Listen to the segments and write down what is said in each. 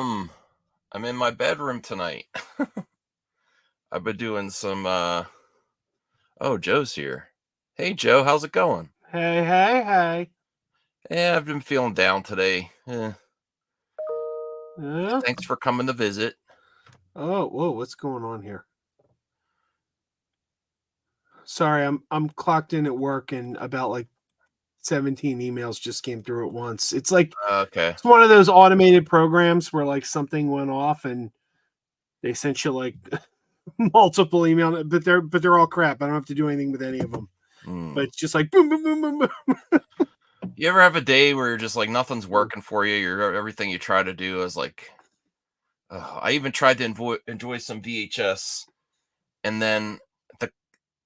I'm in my bedroom tonight. I've been doing some oh, Joe's here. Hey Joe, how's it going? Hey, hey, hey. Yeah, I've been feeling down today. Yeah. Thanks for coming to visit. Oh, whoa, what's going on here? Sorry, I'm clocked in at work and about like 17 emails just came through at once. It's like Okay. it's one of those automated programs where like something went off and they sent you like multiple email, but they're all crap. I don't have to do anything with any of them. But Hmm. it's just like boom, boom, boom, boom, boom. You ever have a day where you're just like nothing's working for you? You're everything you try to do is like I even tried to enjoy some VHS, and then the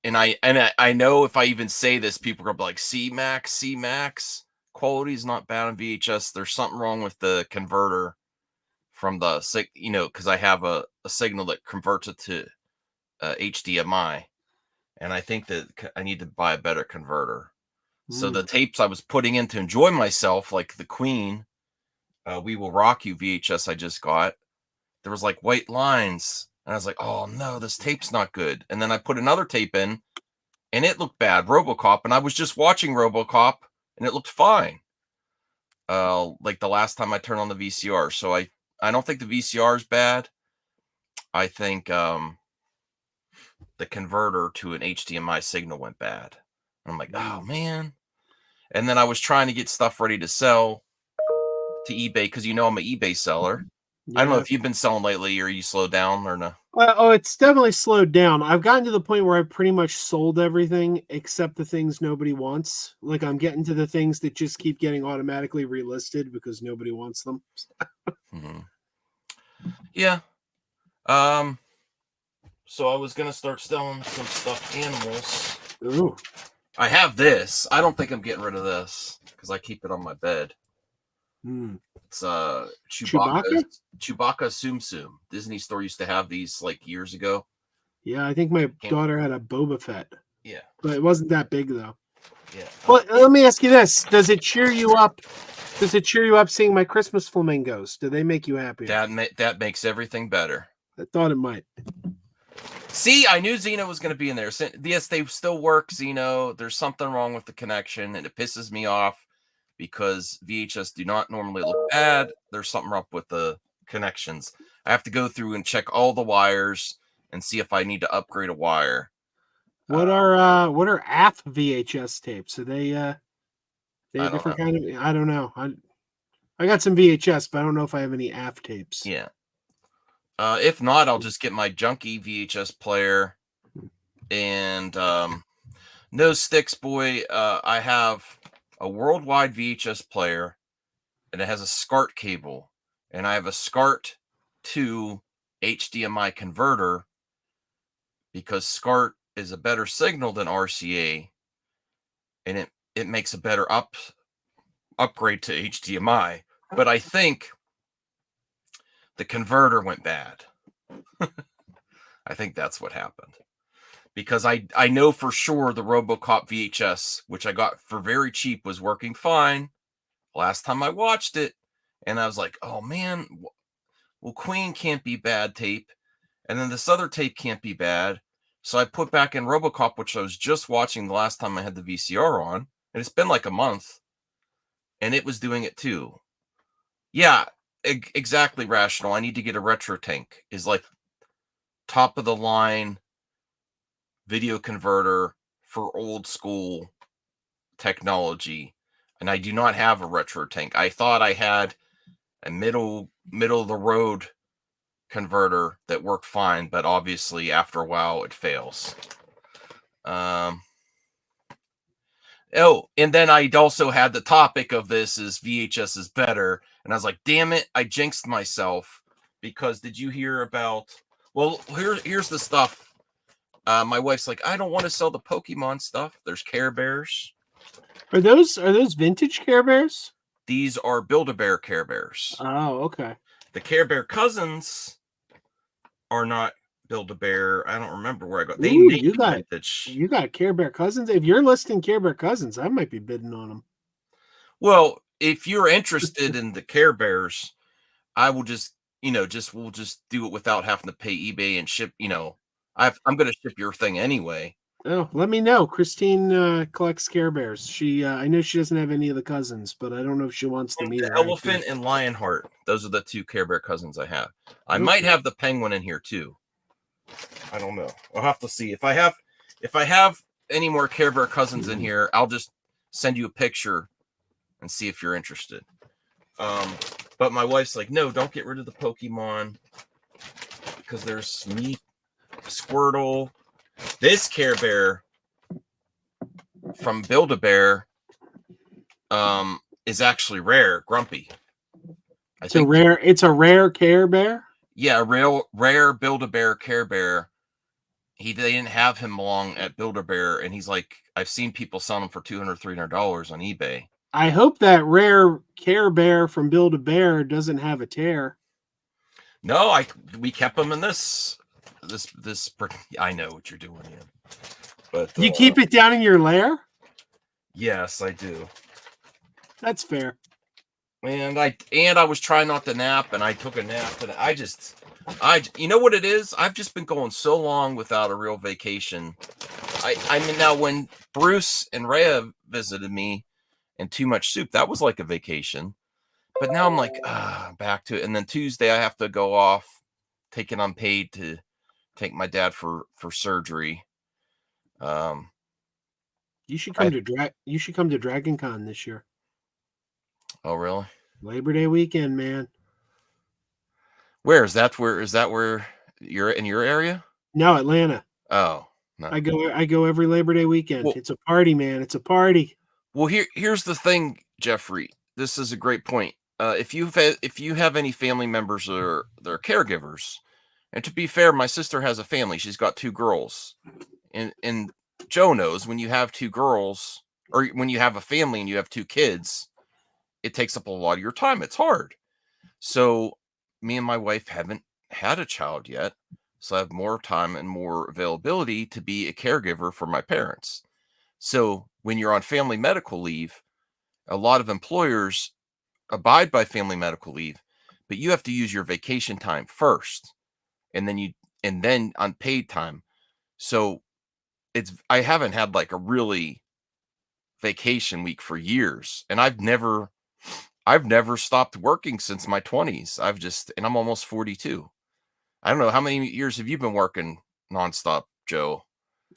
and I know if I even say this, people are gonna be like, C Max, quality's not bad on VHS. There's something wrong with the converter from the because I have a signal that converts it to HDMI, and I think that I need to buy a better converter. So the tapes I was putting in to enjoy myself, like the Queen, "We Will Rock You" VHS I just got, there was like white lines, and I was like, "Oh no, this tape's not good." And then I put another tape in, and it looked bad, RoboCop, and I was just watching RoboCop, and it looked fine. Like the last time I turned on the VCR, so I don't think the VCR is bad. I think the converter to an HDMI signal went bad. And I'm like, oh man. And then I was trying to get stuff ready to sell to eBay because I'm an eBay seller. I don't know Yeah. if you've been selling lately or you slowed down or no. Oh, it's definitely slowed down. I've gotten to the point where I've pretty much sold everything except the things nobody wants. Like I'm getting to the things that just keep getting automatically relisted because nobody wants them. Hmm. Yeah. Um. So I was gonna start selling some stuffed animals. Ooh. I have this. I don't think I'm getting rid of this because I keep it on my bed. Hmm. It's Chewbacca? Chewbacca Tsum Tsum. Disney Store used to have these like years ago. Yeah, I think my Can't, daughter had a Boba Fett, yeah, but it wasn't that big though. yeah. Well, let me ask you this: Does it cheer you up? Does it cheer you up seeing my Christmas flamingos? Do they make you happier? That makes everything better. I thought it might. See, I knew Xeno was going to be in there. Yes, they still work, Xeno. There's something wrong with the connection, and it pisses me off because VHS do not normally look bad. There's something up with the connections. I have to go through and check all the wires and see if I need to upgrade a wire. What are AF VHS tapes? Are they I a don't know. different kind of? I don't know. I got some VHS, but I don't know if I have any AF tapes. Yeah. If not, I'll just get my junky VHS player and no sticks, boy. I have a worldwide VHS player, and it has a SCART cable, and I have a SCART to HDMI converter because SCART is a better signal than RCA, and it makes a better upgrade to HDMI. But I think the converter went bad. I think that's what happened. Because I know for sure the RoboCop VHS, which I got for very cheap, was working fine last time I watched it. And I was like, oh man, well, Queen can't be bad tape. And then this other tape can't be bad. So I put back in RoboCop, which I was just watching the last time I had the VCR on. And it's been like a month. And it was doing it too. Yeah, exactly, Rational. I need to get a retro tank. Is like top of the line video converter for old school technology, and I do not have a retro tank. I thought I had a middle of the road converter that worked fine, but obviously after a while it fails. Um Oh, and then I also had the topic of this is VHS is better, and I was like, damn it, I jinxed myself because did you hear about well, here's the stuff. My wife's like, I don't want to sell the Pokemon stuff. There's Care Bears. Are those vintage Care Bears? These are Build-A-Bear Care Bears. Oh, okay. The Care Bear cousins are not Build-A-Bear. I don't remember where I got. They Ooh, may you be got vintage. you got Care Bear cousins. If you're listing Care Bear cousins, I might be bidding on them. Well, if you're interested in the Care Bears, I will just we'll just do it without having to pay eBay and ship. I'm going to ship your thing anyway. Oh, let me know. Christine collects Care Bears. I know she doesn't have any of the cousins, but I don't know if she wants them either. Elephant and Lionheart. Those are the 2 Care Bear cousins I have. I might have the penguin in here too. I don't know. I'll have to see. If I have any more Care Bear cousins in here, I'll just send you a picture and see if you're interested. But my wife's like, no, don't get rid of the Pokemon because there's me, Squirtle. This Care Bear from Build-A-Bear is actually rare, Grumpy. It's a rare Care Bear? Yeah, a rare Build-A-Bear Care Bear. They didn't have him long at Build-A-Bear, and he's like, I've seen people selling him for $200, $300 on eBay. I hope that rare Care Bear from Build-A-Bear doesn't have a tear. No, we kept him in this. I know what you're doing, Ian. But you keep it down in your lair? Yes, I do. That's fair. And I was trying not to nap, and I took a nap, and you know what it is? I've just been going so long without a real vacation. I mean, now when Bruce and Rhea visited me and Too Much Soup, that was like a vacation. But now I'm like, back to it. And then Tuesday I have to go off, take it unpaid to take my dad for surgery. You should come to Dragon Con this year. Oh, really? Labor Day weekend, man. Where is that? Is that where you're in your area? No, Atlanta. Oh, no. I go every Labor Day weekend. Well, it's a party, man. It's a party. Well, here's the thing, Jeffrey. This is a great point. If you have any family members or they're caregivers, and to be fair, my sister has a family. She's got 2 girls, and Joe knows when you have 2 girls, or when you have a family and you have 2 kids, it takes up a lot of your time. It's hard. So me and my wife haven't had a child yet, so I have more time and more availability to be a caregiver for my parents. So when you're on family medical leave, a lot of employers abide by family medical leave, but you have to use your vacation time first, and then unpaid time. So I haven't had like a really vacation week for years, and I've never stopped working since my 20s. And I'm almost 42. I don't know, how many years have you been working nonstop, Joe?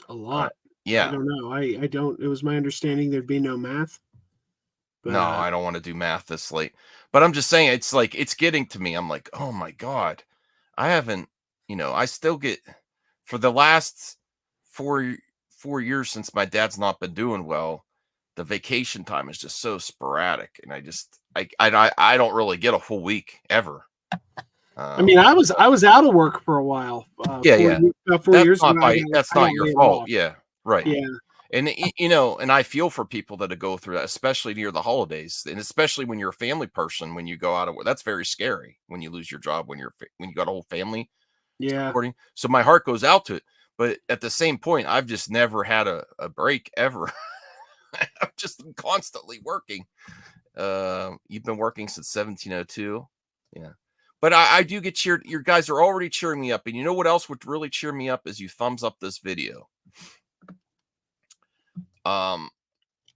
A lot. Yeah. I don't know. I don't. It was my understanding there'd be no math. But, no, I don't want to do math this late. But I'm just saying, it's like, it's getting to me. I'm like, oh my God, I haven't, I still get, for the last 4 years since my dad's not been doing well, the vacation time is just so sporadic. And I don't really get a full week ever. I mean, I was out of work for a while. 4 years. That's not your fault. Off. Yeah. Right. Yeah. And, and I feel for people that go through that, especially near the holidays, and especially when you're a family person, when you go out of work. That's very scary when you lose your job, when you got a whole family. Yeah. Supporting. So my heart goes out to it. But at the same point, I've just never had a break ever. I'm just constantly working. You've been working since 1702. Yeah. But I do get cheered. Your guys are already cheering me up. And you know what else would really cheer me up is you thumbs up this video. The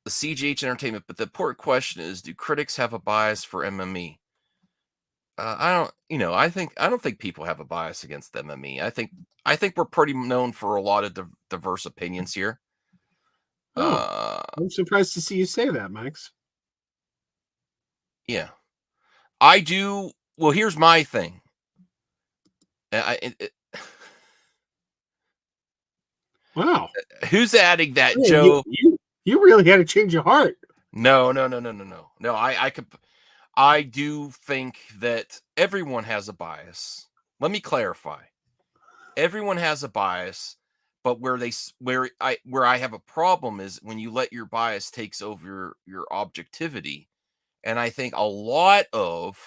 CGH Entertainment. But the important question is, do critics have a bias for MME? I don't think people have a bias against MME. I think we're pretty known for a lot of diverse opinions here. I'm surprised to see you say that, Max. Yeah, I do. Well, here's my thing. Wow. Who's adding that, Joe? You really had to change your heart. No. I do think that everyone has a bias. Let me clarify. Everyone has a bias, but where I have a problem is when you let your bias takes over your objectivity. And I think a lot of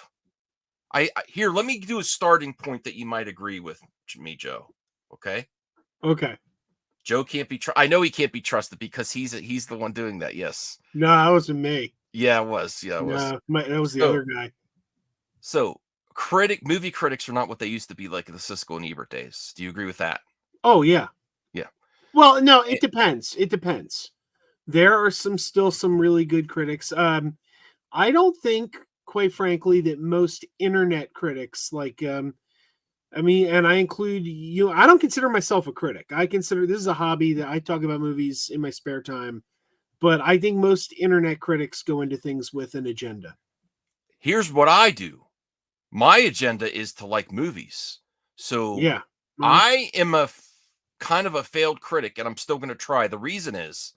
here, let me do a starting point that you might agree with me, Joe. Okay. Okay. Joe can't be I know he can't be trusted because he's the one doing that. Yes. No, that wasn't me. Yeah, it was. Yeah, it was. No, that was the other guy. So, movie critics are not what they used to be like in the Siskel and Ebert days. Do you agree with that? Oh yeah. Yeah. Well, no, Eh, it depends. It depends. There are still some really good critics. I don't think, quite frankly, that most internet critics I mean, and I include you. I don't consider myself a critic. I consider this is a hobby that I talk about movies in my spare time. But I think most internet critics go into things with an agenda. Here's what I do. My agenda is to like movies. So Yeah. Well, I am kind of a failed critic, and I'm still going to try. The reason is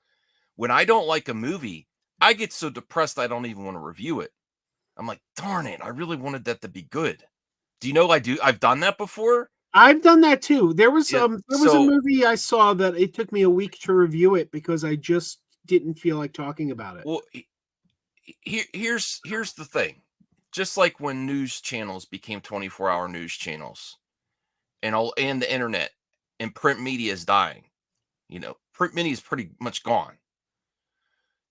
when I don't like a movie, I get so depressed I don't even want to review it. I'm like, darn it, I really wanted that to be good. Do you know I've done that before? I've done that too. Yeah. There was a So, movie I saw that it took me a week to review it because I just didn't feel like talking about it. well, here's the thing. Just like when news channels became 24-hour news channels and the internet and print media is dying, print media is pretty much gone.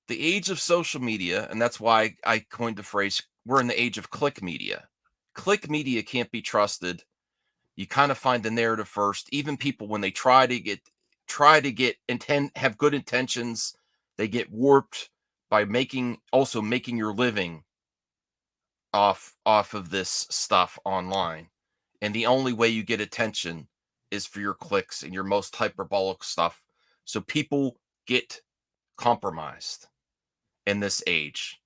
The age of social media, and that's why I coined the phrase, we're in the age of click media. Click media can't be trusted. You kind of find the narrative first. Even people when they have good intentions, they get warped by making your living off of this stuff online. And the only way you get attention is for your clicks and your most hyperbolic stuff. So people get compromised in this age.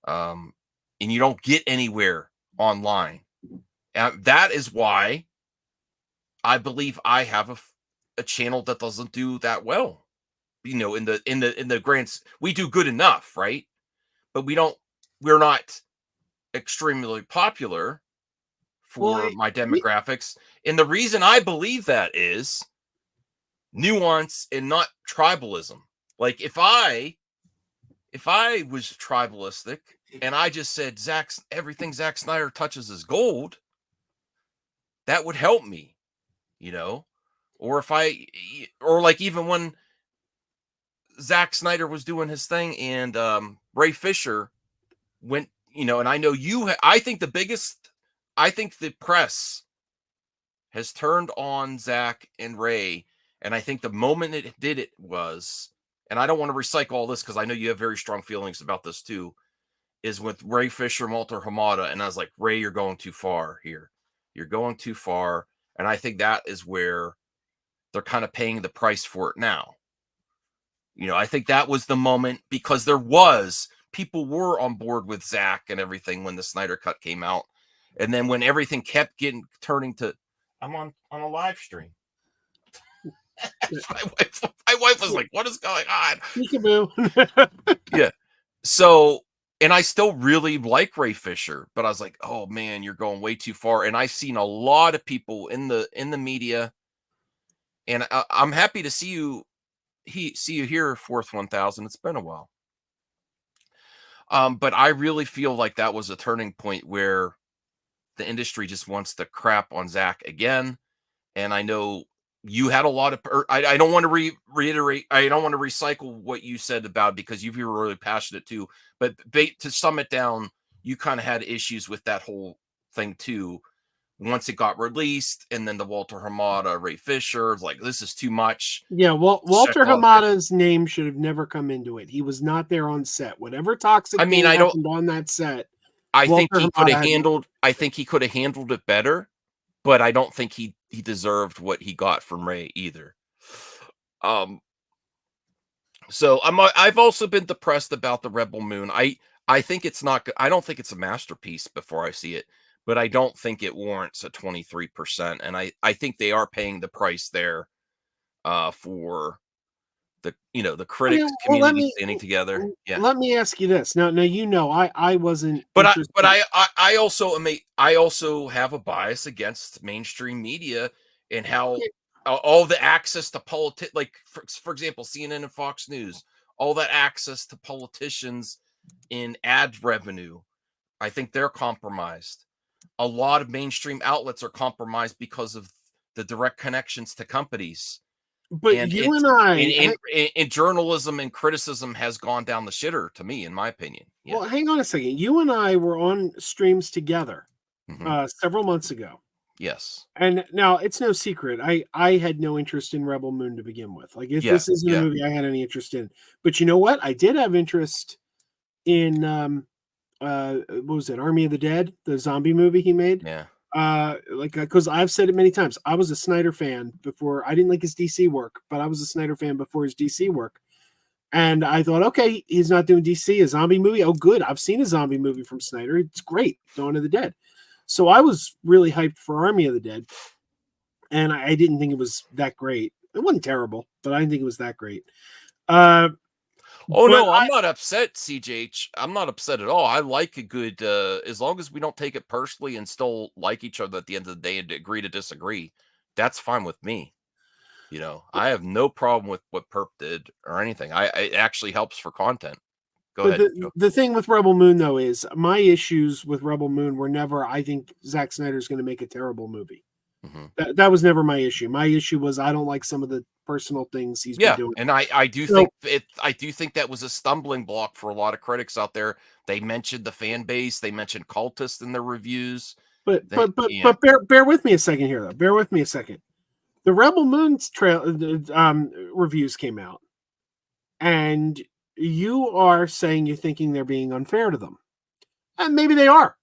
And you don't get anywhere online. And that is why I believe I have a channel that doesn't do that well. In the grants, we do good enough, right? But we're not extremely popular Well, for my demographics. And the reason I believe that is nuance and not tribalism. Like if I was tribalistic and I just said everything Zack Snyder touches is gold, that would help me, you know. Or like even when Zack Snyder was doing his thing and Ray Fisher went, and I know I think the press has turned on Zack and Ray, and I think the moment it did it was, and I don't want to recycle all this because I know you have very strong feelings about this too, is with Ray Fisher and Walter Hamada, and I was like, Ray, you're going too far here. You're going too far, and I think that is where they're kind of paying the price for it now. I think that was the moment because people were on board with Zack and everything when the Snyder Cut came out. And then when everything kept turning to, I'm on a live stream. my wife was like, what is going on? peekaboo. Yeah. So, and I still really like Ray Fisher, but I was like, oh man, you're going way too far. And I've seen a lot of people in the media, and I'm happy to see you here, Fourth 1000. It's been a while. But I really feel like that was a turning point where the industry just wants to crap on Zack again. And I know you had a lot of, I don't want to reiterate, I don't want to recycle what you said about it because you were really passionate too. But to sum it down, you kind of had issues with that whole thing too. Once it got released, and then the Walter Hamada, Ray Fisher, like this is too much. Yeah, Check Walter off. Hamada's name should have never come into it. He was not there on set. Whatever toxic I mean, thing I don't. happened on that set, I think Walter he could Hamada have had handled. I think he could have handled it better, but I don't think he deserved what he got from Ray either. So I've also been depressed about the Rebel Moon. I think it's not. I don't think it's a masterpiece before I see it, but I don't think it warrants a 23%. And I think they are paying the price there, for the Okay, critics well, community standing together. Yeah. let me ask you this. Now, I wasn't But interested. I also I also have a bias against mainstream media and how Okay, all the access to like for example, CNN and Fox News, all that access to politicians in ad revenue. I think they're compromised. A lot of mainstream outlets are compromised because of the direct connections to companies, but and you and I, and journalism and criticism has gone down the shitter to me, in my opinion. Yeah. well, hang on a second. You and I were on streams together. several months ago. Yes. And now it's no secret. I had no interest in Rebel Moon to begin with. Like if Yeah. this isn't a Yeah. movie I had any interest in. But you know what? I did have interest in what was it? Army of the Dead, the zombie movie he made. Yeah. Like because I've said it many times. I was a Snyder fan before. I didn't like his DC work, but I was a Snyder fan before his DC work. And I thought, okay, he's not doing DC, a zombie movie. Oh, good. I've seen a zombie movie from Snyder. It's great. Dawn of the Dead. So I was really hyped for Army of the Dead. And I didn't think it was that great. It wasn't terrible, but I didn't think it was that great. Uh, Oh but no, I'm not upset, CJH. I'm not upset at all. I like a good as long as we don't take it personally and still like each other at the end of the day and agree to disagree. That's fine with me. You know, I have no problem with what Perp did or anything. It actually helps for content. Go but ahead, the Joe. the thing with Rebel Moon though is my issues with Rebel Moon were never I think Zack Snyder's going to make a terrible movie. Mhm. That was never my issue. My issue was I don't like some of the personal things he's been Yeah, doing. and I do So, think that was a stumbling block for a lot of critics out there. They mentioned the fan base, they mentioned cultists in their reviews. but They but but yeah. but bear with me a second here though. Bear with me a second. The Rebel Moon's trail reviews came out, and you are saying you're thinking they're being unfair to them, and maybe they are.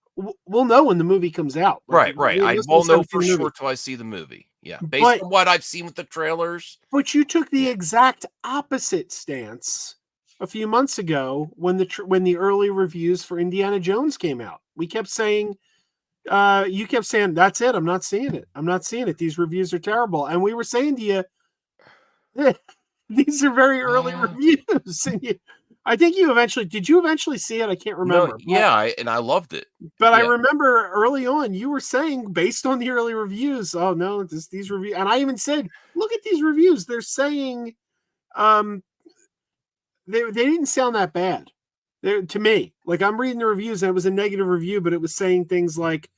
We'll know when the movie comes out. Like Right, right. I most of won't us know haven't for seen the movie, sure till I see the movie. Yeah, based but on what I've seen with the trailers. you took the Yeah. exact opposite stance a few months ago when the early reviews for Indiana Jones came out. We kept saying, you kept saying, "That's it. I'm not seeing it. I'm not seeing it. These reviews are terrible." And we were saying to you, these are very early Yeah. reviews. And I think you eventually did. You eventually see it? I can't No, remember, yeah, I loved it. but I Yeah. remember early on you were saying based on the early reviews, oh no, these reviews, and I even said, look at these reviews. They're saying um they didn't sound that bad. To me. Like I'm reading the reviews and it was a negative review, but it was saying things like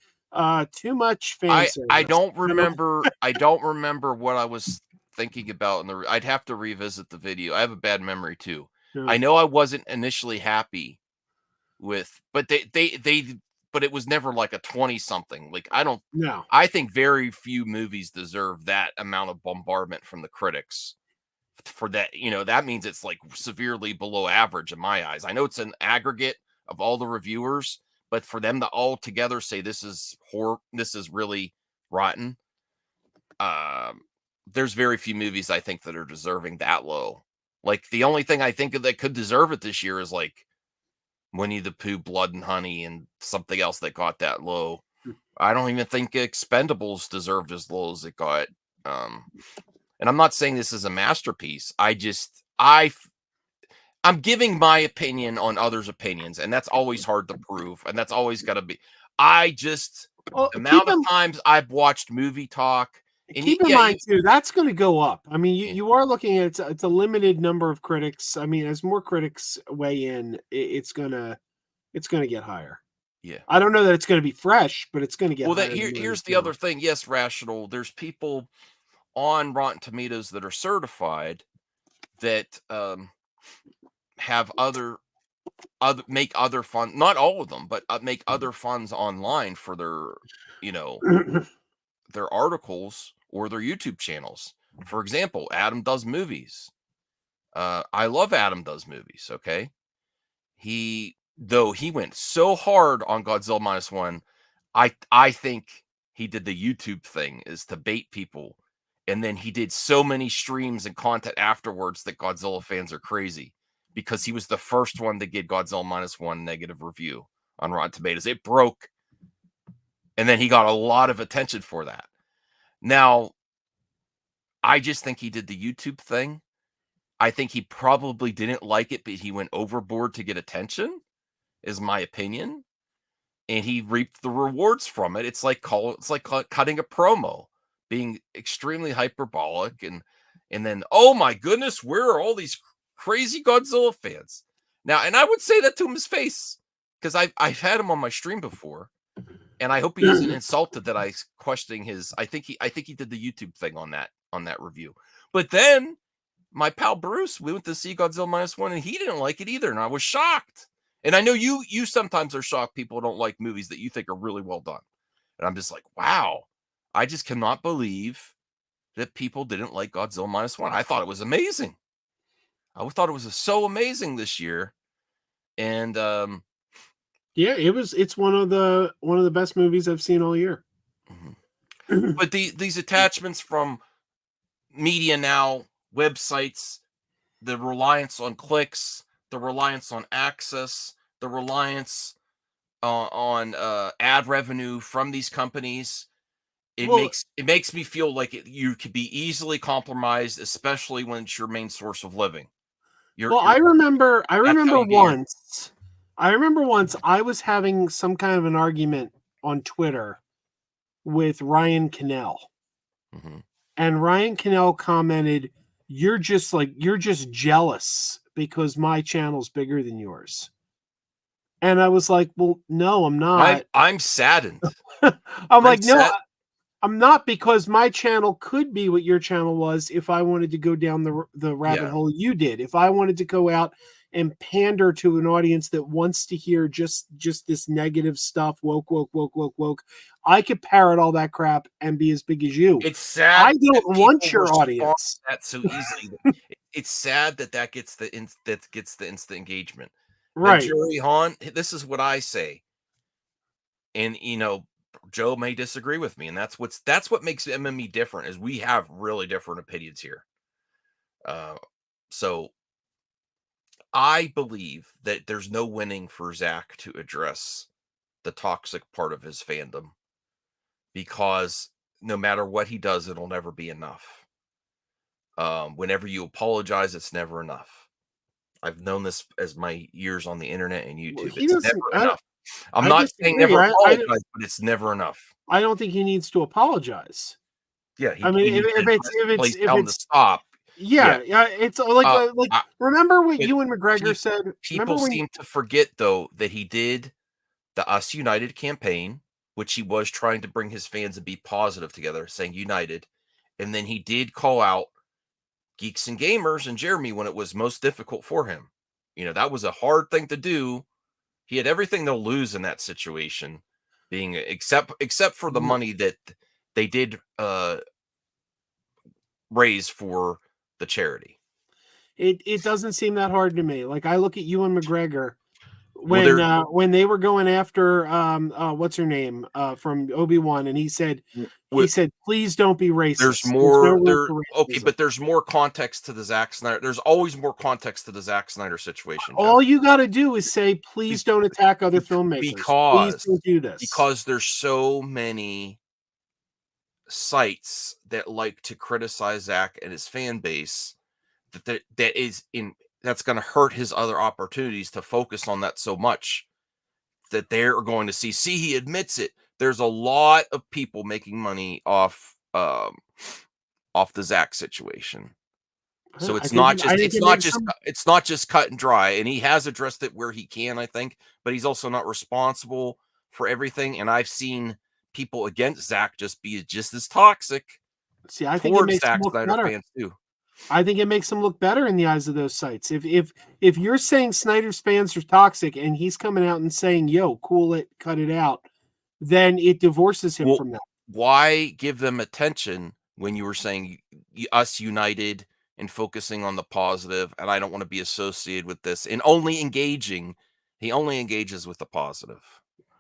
too much fan I service. don't remember what I was thinking about in the I'd have to revisit the video. I have a bad memory too. I No, know I wasn't initially happy with but they but it was never like a 20 something. Like no. I think very few movies deserve that amount of bombardment from the critics. For that, that means it's like severely below average in my eyes. I know it's an aggregate of all the reviewers, but for them to all together say this is really rotten, um, there's very few movies I think that are deserving that low. Like the only thing I think of that could deserve it this year is like Winnie the Pooh, Blood and Honey, and something else that got that low. I don't even think Expendables deserved as low as it got. Um, and I'm not saying this is a masterpiece. I'm giving my opinion on others' opinions, and that's always hard to prove, and that's always got to be. I just Well, the amount of times I've watched movie talk, and keep in yeah, mind too, that's going to go up. I mean, yeah, you are looking at it's a limited number of critics. I mean, as more critics weigh in, it's gonna get higher. yeah. I don't know that it's going to be fresh, but it's going to get Well, that higher than what it here's is the now. other thing. Yes, rational. There's people on Rotten Tomatoes that are certified that have make other fun, not all of them, but make other funds online for you know their articles or their YouTube channels. For example, Adam Does Movies. I love Adam Does Movies. Okay, he went so hard on Godzilla minus one. I think he did the YouTube thing is to bait people, and then he did so many streams and content afterwards that Godzilla fans are crazy because he was the first one to get Godzilla minus one negative review on Rotten Tomatoes. It broke, and then he got a lot of attention for that. Now, I just think he did the YouTube thing. I think he probably didn't like it, but he went overboard to get attention, is my opinion. And he reaped the rewards from it. It's like cutting a promo, being extremely hyperbolic, and then oh my goodness, where are all these crazy Godzilla fans now? And I would say that to his face because I've had him on my stream before, and I hope he isn't insulted that I questioning his. I think he did the YouTube thing on that review, but then my pal Bruce, we went to see Godzilla minus one, and he didn't like it either, and I was shocked. And I know you sometimes are shocked people don't like movies that you think are really well done. And I'm just like, wow, I just cannot believe that people didn't like Godzilla minus one. I thought it was amazing. I thought it was so amazing this year. And Yeah, it's one of the best movies I've seen all year. mhm. But these attachments from media now, websites, the reliance on clicks, the reliance on access, the reliance on ad revenue from these companies, Well, it makes me feel like you could be easily compromised, especially when it's your main source of living. well, You're I That's how remember you get your once. I remember once I was having some kind of an argument on Twitter with Ryan Cannell, mhm. and Ryan Cannell commented, you're just jealous because my channel's bigger than yours." And I was like, "Well, no, I'm not." I'm saddened. I'm I'm like, "No, sad. I'm not, because my channel could be what your channel was if I wanted to go down the rabbit Yeah, hole you did. If I wanted to go out and pander to an audience that wants to hear just this negative stuff, woke, woke, woke, woke, woke, I could parrot all that crap and be as big as you. it's sad I that don't want people your respond audience." to that so easily. It's sad that that gets the instant engagement. Then Right. Joey Hahn, this is what I say, and Joe may disagree with me, and that's what makes MME different is we have really different opinions here. Uh, so I believe that there's no winning for Zach to address the toxic part of his fandom because no matter what he does, it'll never be enough. Whenever you apologize, it's never enough. I've known this as my years on the internet and Well, YouTube. he It's doesn't. never enough. I'm I not saying disagree. never apologize, but it's never enough. I don't think he needs to apologize. Yeah, I he mean, needs to if please if tell him to it's stop. Yeah. yeah, yeah, it's Uh, like, I, remember what but you and McGregor pe- said? people Remember when seem to forget though that he did the Us United campaign, which he was trying to bring his fans and be positive together, saying united. And then he did call out Geeks and Gamers and Jeremy when it was most difficult for him. That was a hard thing to do. He had everything to lose in that situation, being except for the money that they did raise for the charity. it doesn't seem that hard to me. Like, I look at you and McGregor Well, there when they were going after what's her name from Obi-Wan, and he said, "Please don't be there's racist. There's no more room there for okay, racism." but there's more context to the Zack Snyder. There's always more context to the Zack Snyder situation, Jeff. All you got to do is say, Be- "Please don't attack other bec- filmmakers. Please because don't do this." because there's so many sites that like to criticize Zach and his fan base that's going to hurt his other opportunities to focus on that so much that they're going to see he admits it. There's a lot of people making money off the Zach situation. So I think it makes some. it's not just cut and dry, and he has addressed it where he can, I think, but he's also not responsible for everything. And I've seen people against Zach just be just as toxic See, I think it towards makes them Zack look Snyder better. fans too. I think it makes him look better in the eyes of those sites. If you're saying Snyder's fans are toxic and he's coming out and saying, "Yo, cool it, cut it out," then it divorces him Well, from that. why give them attention when you were saying us united and focusing on the positive, and I don't want to be associated with this and only engaging. He only engages with the positive.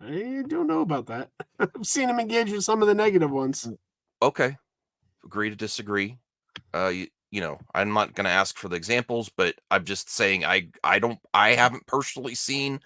I don't know about that. I've seen him engage with some of the negative ones. Okay, agree to disagree. I'm not going to ask for the examples, but I'm just saying I haven't personally seen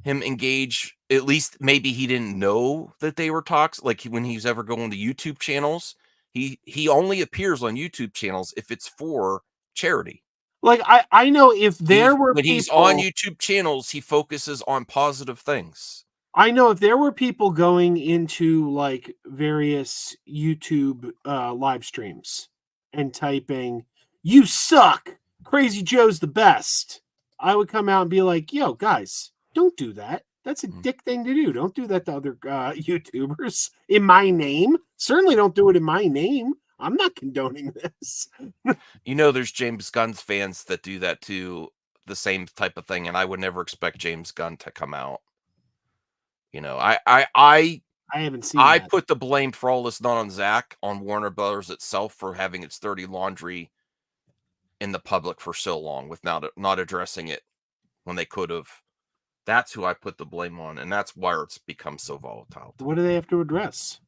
him engage. At least maybe he didn't know that they were toxic. Like when he's ever going to YouTube channels, he only appears on YouTube channels if it's for charity. Like, I know if He there were When he's on people, YouTube channels, he focuses on positive things. I know if there were people going into like various YouTube live streams and typing, "You suck, Crazy Joe's the best," I would come out and be like, "Yo, guys, don't do that. That's a Mm. dick thing to do. Don't do that to other YouTubers in my name. Certainly don't do it in my name. I'm not condoning this." There's James Gunn's fans that do that too, the same type of thing, and I would never expect James Gunn to come out. I I haven't seen I that. put the blame for all this not on Zach, on Warner Brothers itself for having its dirty laundry in the public for so long with not addressing it when they could have. That's who I put the blame on, and that's why it's become so volatile to What me. do they have to address?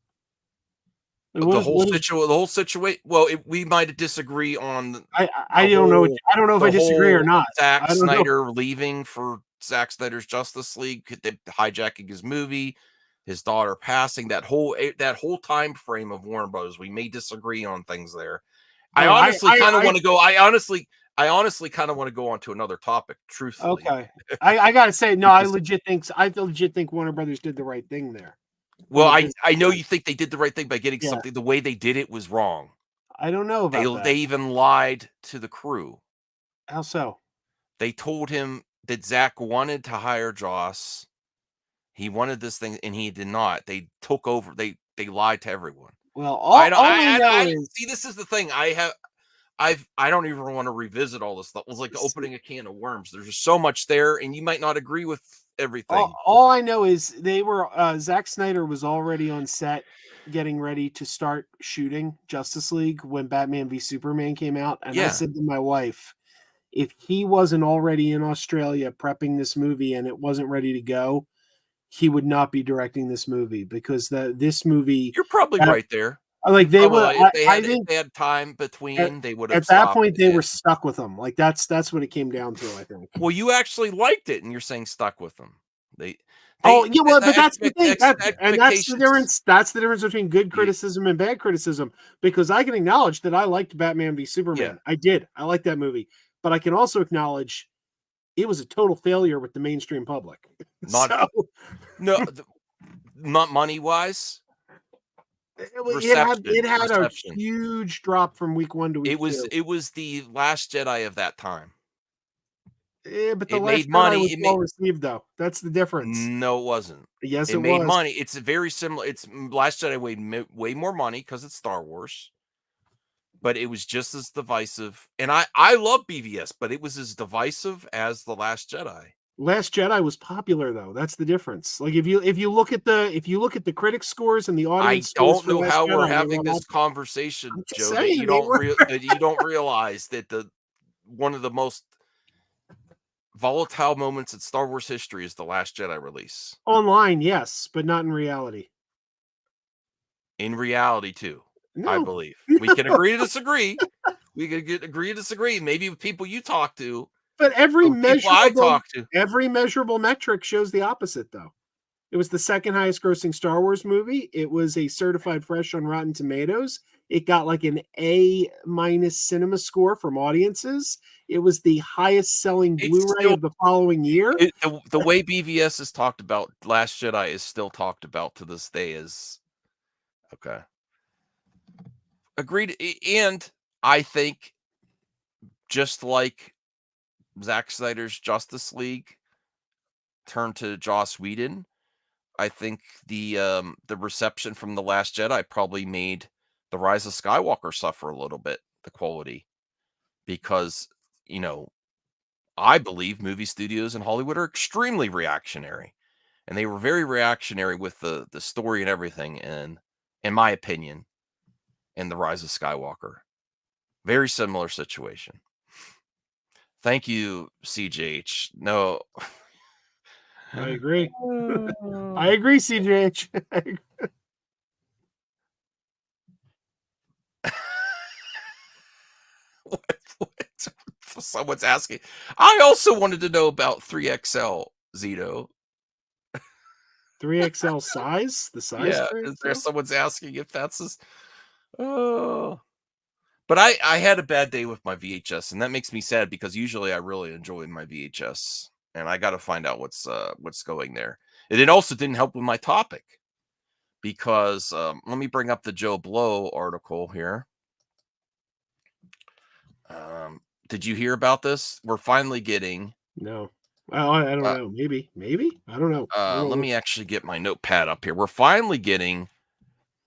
Like, The what is whole situation. Well, we might disagree on I don't know. I don't know if I the disagree or whole not. Zack I don't know. Snyder leaving for Zack Snyder's Justice League, the hijacking his movie, his daughter passing, that whole time frame of Warner Bros. We may disagree on things there. I Oh, honestly kind of want to go. I honestly kind of want to go on to another topic. Truthfully, okay. I gotta say, no, because I legit think Warner Brothers did the right thing there well, from a I business know sense. you think they did the right thing by getting Yeah, something. The way they did it was wrong. I don't know about They that. even lied to the crew. How so? They told him that Zach wanted to hire Joss. He wanted this thing, and he did not. They took over. They lied to everyone. Well, I don't. all I know I is see. This is the thing. I don't even want to revisit all this stuff. It was like opening a can of worms. There's just so much there, and you might not agree with everything. all I know is they were Zack Snyder was already on set getting ready to start shooting Justice League when Batman v Superman came out, and I Yeah, said to my wife, if he wasn't already in Australia prepping this movie and it wasn't ready to go, he would not be directing this movie because this movie you're probably that, right there. like they were Probably I if think they had time at, between, they would have at that stopped point they were it. stuck with him. Like that's what it came down to, I think. Well, you actually liked it, and you're saying stuck with them. They Oh yeah, well, but that's the thing. That's the expectations. difference. That's the difference between good Yeah, criticism and bad criticism. Because I can acknowledge that I liked Batman v yeah, Superman. I did. I liked that movie. But I can also acknowledge it was a total failure with the mainstream public. not So no, not money wise. it had a Reception. huge drop from week 1 to week 2. It was the Last Jedi of that time. But The It Last made Jedi money. was It well made received, though. That's the difference. no, it wasn't. Yes, It it made was. money. It's very similar. It's Last Jedi made way more money because it's Star Wars, but it was just as divisive. And I love BVS, but it was as divisive as the Last Jedi. Last Jedi was popular though. That's the difference. Like if you look at the critic scores and the I audience scores don't for know Last how we're Jedi, they having were all. this conversation, I'm just Joe, saying they were that you don't realize that the one of the most volatile moments in Star Wars history is the Last Jedi release. online, yes, but not in reality. In reality, too, I No, believe. We can agree to disagree. We can agree to disagree. Maybe with people you talk to, but or people I talk to. every measurable metric shows the opposite though. It was the second highest grossing Star Wars movie. It was a certified fresh on Rotten Tomatoes. It got like an A minus cinema score from audiences. It was the highest selling It's Blu-ray still of the following year. the way BVS is talked about, Last Jedi is still talked about to this day as okay. Agreed. And I think just like Zack Snyder's Justice League turned to Joss Whedon, I think the reception from The Last Jedi probably made The Rise of Skywalker suffer a little bit, the quality, because, you know, I believe movie studios in Hollywood are extremely reactionary, and they were very reactionary with the story and everything, and in my opinion, in The Rise of Skywalker. Very similar situation. Thank you, CJH. No. I agree. I agree, CJH. What? Someone's asking. I also wanted to know about 3XL, Zito. 3XL size? The size Yeah, is there 3XL? someone's asking if that's his oh. But I had a bad day with my VHS, and that makes me sad because usually I really enjoy my VHS, and I gotta find out what's going there. And it also didn't help with my topic because, let me bring up the Joe Blow article here. Did you hear about this? We're finally getting No. Well, I don't uh, know. Maybe. I don't know. let me actually get my notepad up here. We're finally getting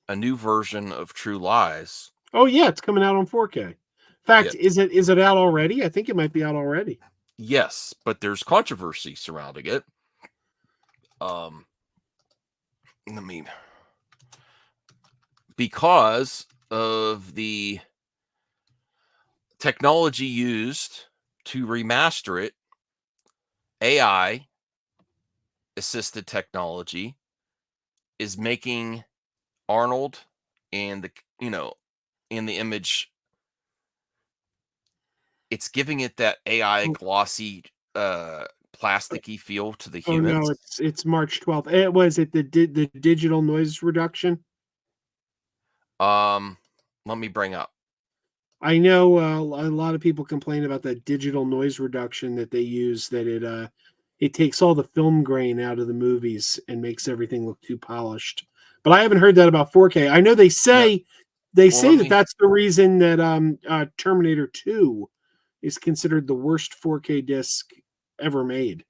a new version of True Lies. Oh yeah, it's coming out on 4K. In Yeah. fact, is it out already? I think it might be out already. Yes, but there's controversy surrounding it. Let me because of the technology used to remaster it, AI assisted technology is making Arnold and in the image, it's giving it that AI Oh, glossy, plasticky feel to the oh no, humans. it's March 12th. It was it the digital noise reduction. Um, Let me bring up. I know a lot of people complain about that digital noise reduction that they use. That it takes all the film grain out of the movies and makes everything look too polished. But I haven't heard that about 4K. I know Yeah. they Well, say that that's the reason that Terminator 2 is considered the worst 4K disc ever made.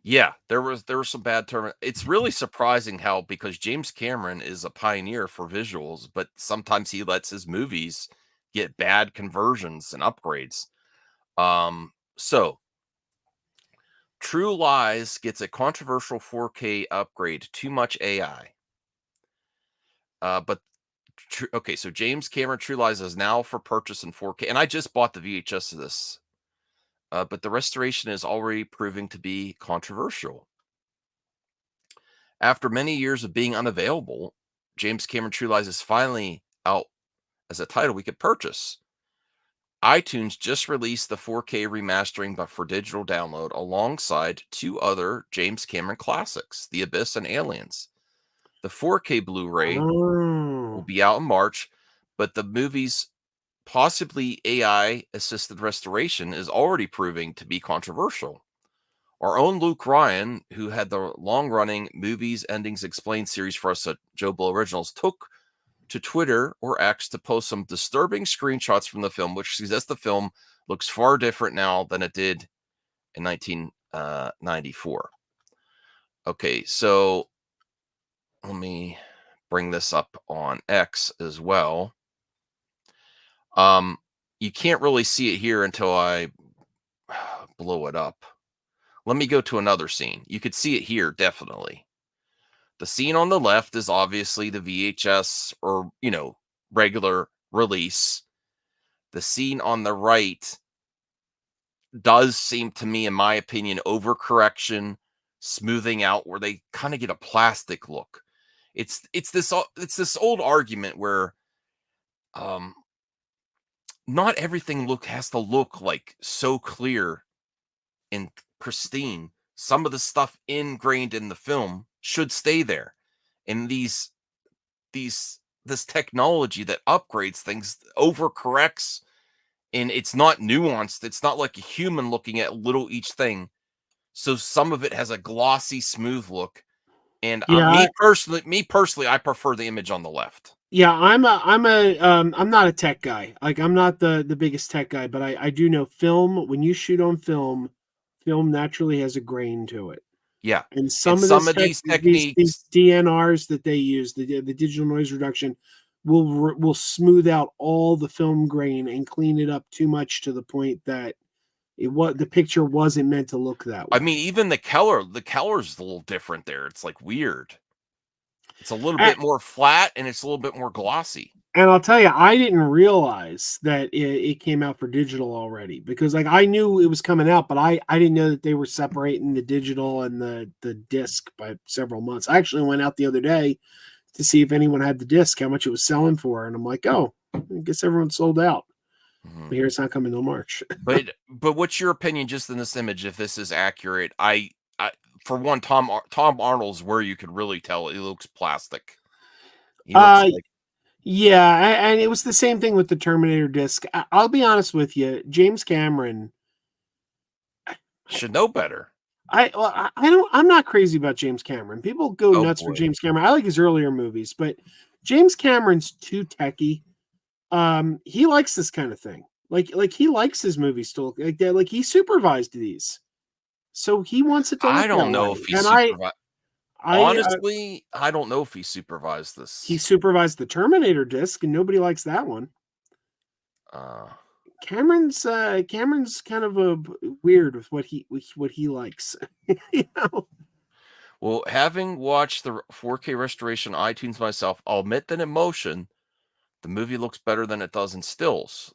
yeah, there was some bad term. It's really surprising how, because James Cameron is a pioneer for visuals, but sometimes he lets his movies get bad conversions and upgrades. So True Lies gets a controversial 4K upgrade, too much AI. But okay, so James Cameron True Lies is now for purchase in 4K, and I just bought the VHS of this. But the restoration is already proving to be controversial. After many years of being unavailable, James Cameron True Lies is finally out as a title we could purchase. iTunes just released the 4K remastering, but for digital download, alongside two other James Cameron classics, The Abyss and Aliens. The 4K Blu-ray will Oh, be out in March, but the movie's possibly AI assisted restoration is already proving to be controversial. Our own Luke Ryan, who had the long running Movies Endings Explained series for us at Joe Blow Originals, took to Twitter or X to post some disturbing screenshots from the film, which suggests the film looks far different now than it did in 1994. Okay, so let me bring this up on X as well. Um, you can't really see it here until I blow it up. Let me go to another scene. You could see it here, definitely. The scene on the left is obviously the VHS or, regular release. The scene on the right does seem to me, in my opinion, overcorrection, smoothing out where they kind of get a plastic look. It's this old argument where um not everything has to look like so clear and pristine. Some of the stuff ingrained in the film should stay there. And this technology that upgrades things overcorrects, and it's not nuanced. It's not like a human looking at little each thing. So some of it has a glossy, smooth look. And yeah, me personally, I prefer the image on the left. yeah. I'm not a tech guy. Like I'm not the biggest tech guy, but I do know film. When you shoot on film, film naturally has a grain to it. Yeah. And And some of some this of tech, these these techniques, DNRs that they use, the digital noise reduction, will smooth out all the film grain and clean it up too much to the point that the picture wasn't meant to look that I way. mean, even the Keller's a little different there. It's like weird. It's a little A- bit more flat and it's a little bit more glossy. And I'll tell you, I didn't realize that it came out for digital already because like I knew it was coming out, but I didn't know that they were separating the digital and the disc by several months. I actually went out the other day to see if anyone had the disc, how much it was selling for, and I'm like, oh, I guess everyone's sold out. Mhm. But here it's not coming till March. But what's your opinion just in this image if this is accurate? I for one, Tom Arnold's where you could really tell he looks plastic. He looks Uh, like yeah, and it was the same thing with the Terminator disc. I'll be honest with you, James Cameron. should know better. I don't. I'm not crazy about James Cameron. People go Oh nuts for boy. James Cameron. I like his earlier movies, but James Cameron's too techy. He likes this kind of thing. Like he likes his movies to look like that. Like he supervised these, so he wants it to I look that don't know way. if he And supervised. I Honestly, I don't know if he supervised he this. supervised the Terminator disc, and nobody likes that one. Uh, Cameron's kind of a weird with what he likes. you know? Well, having watched the 4K restoration on iTunes myself, I'll admit that in motion, the movie looks better than it does in stills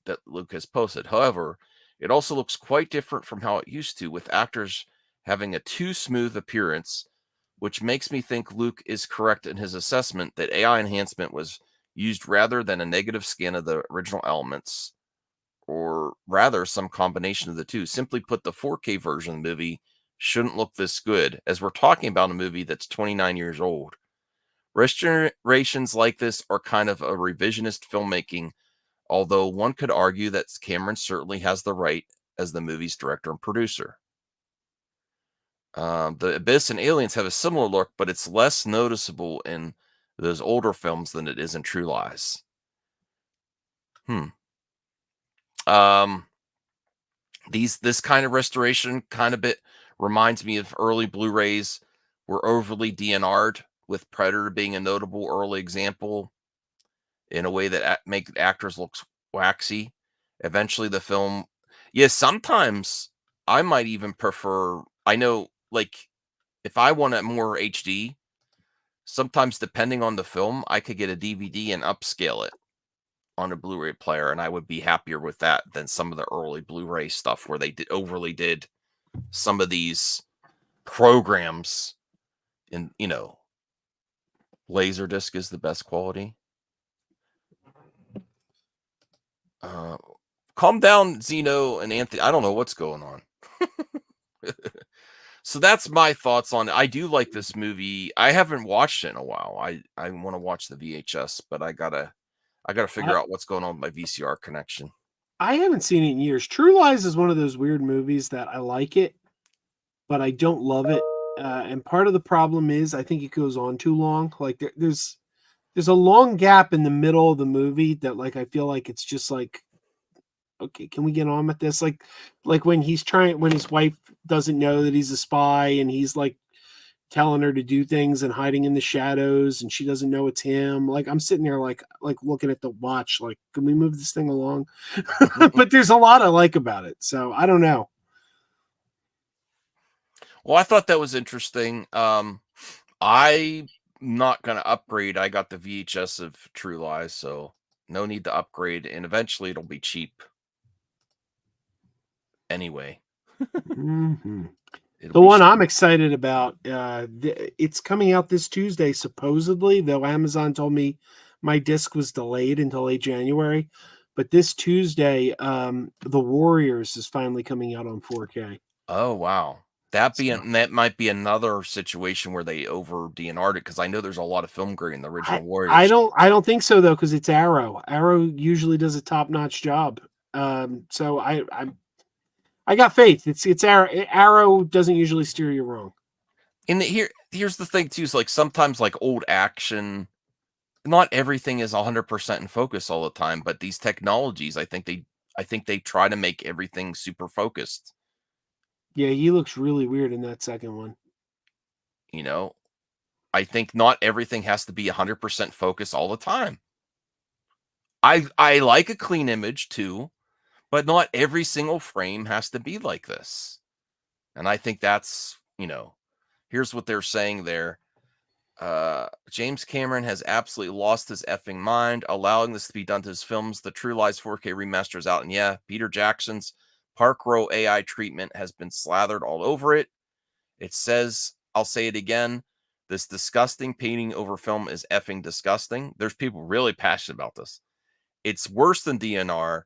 that Luke has posted. However, it also looks quite different from how it used to, with actors having a too smooth appearance, which makes me think Luke is correct in his assessment that AI enhancement was used rather than a negative scan of the original elements, or rather some combination of the two. Simply put, the 4K version of the movie shouldn't look this good, as we're talking about a movie that's 29 years old. Restorations like this are kind of a revisionist filmmaking, although one could argue that Cameron certainly has the right as the movie's director and producer. The Abyss and Aliens have a similar look, but it's less noticeable in those older films than it is in True Lies. Hmm. Um, this kind of restoration kind of bit reminds me of early Blu-rays were overly DNR'd, with Predator being a notable early example in a way that make actors look waxy. Eventually, the film, yeah, sometimes I might even prefer. I know, like, if I want it more HD, sometimes depending on the film, I could get a DVD and upscale it on a Blu-ray player, and I would be happier with that than some of the early Blu-ray stuff where they overly did some of these programs. And Laserdisc is the best quality. Uh, Calm down, Zeno and Anthony. I don't know what's going on. So that's my thoughts on it. I do like this movie. I haven't watched it in a while. I want to watch the VHS, but I gotta figure I, out what's going on with my VCR connection. I haven't seen it in years. True Lies is one of those weird movies that I like it, but I don't love it. And part of the problem is I think it goes on too long. Like there's a long gap in the middle of the movie that like I feel like it's just like, okay, can we get on with this? Like when his wife doesn't know that he's a spy and he's like telling her to do things and hiding in the shadows and she doesn't know it's him. Like I'm sitting there like looking at the watch, like, can we move this thing along? But there's a lot I like about it. So I don't know. Well, I thought that was interesting. I'm not gonna upgrade. I got the VHS of True Lies, so no need to upgrade, and eventually it'll be cheap anyway. Mhm. It'll The be one cheap. I'm excited about, it's coming out this Tuesday, supposedly, though Amazon told me my disc was delayed until late January. But this Tuesday, The Warriors is finally coming out on 4K. Oh, wow. So That might be another situation where they over DNR'd it, because I know there's a lot of film grade in the I original I Warriors. don't I don't think so though, because it's Arrow. Arrow usually does a top notch job. So I got faith. It's Arrow. Arrow doesn't usually steer you wrong. And here's the thing too, is like sometimes like old action, not everything is 100% in focus all the time, but these technologies, I think they try to make everything super focused, Yeah, he looks really weird in that second one. you know? I think not everything has to be 100% focus all the time. I like a clean image too, but not every single frame has to be like this. And I think here's what they're saying there. James Cameron has absolutely lost his effing mind, allowing this to be done to his films. The True Lies 4K remaster is out, and yeah, Peter Jackson's Park Row AI treatment has been slathered all over it. It says, I'll say it again, this disgusting painting over film is effing disgusting. There's people really passionate about this. It's worse than DNR.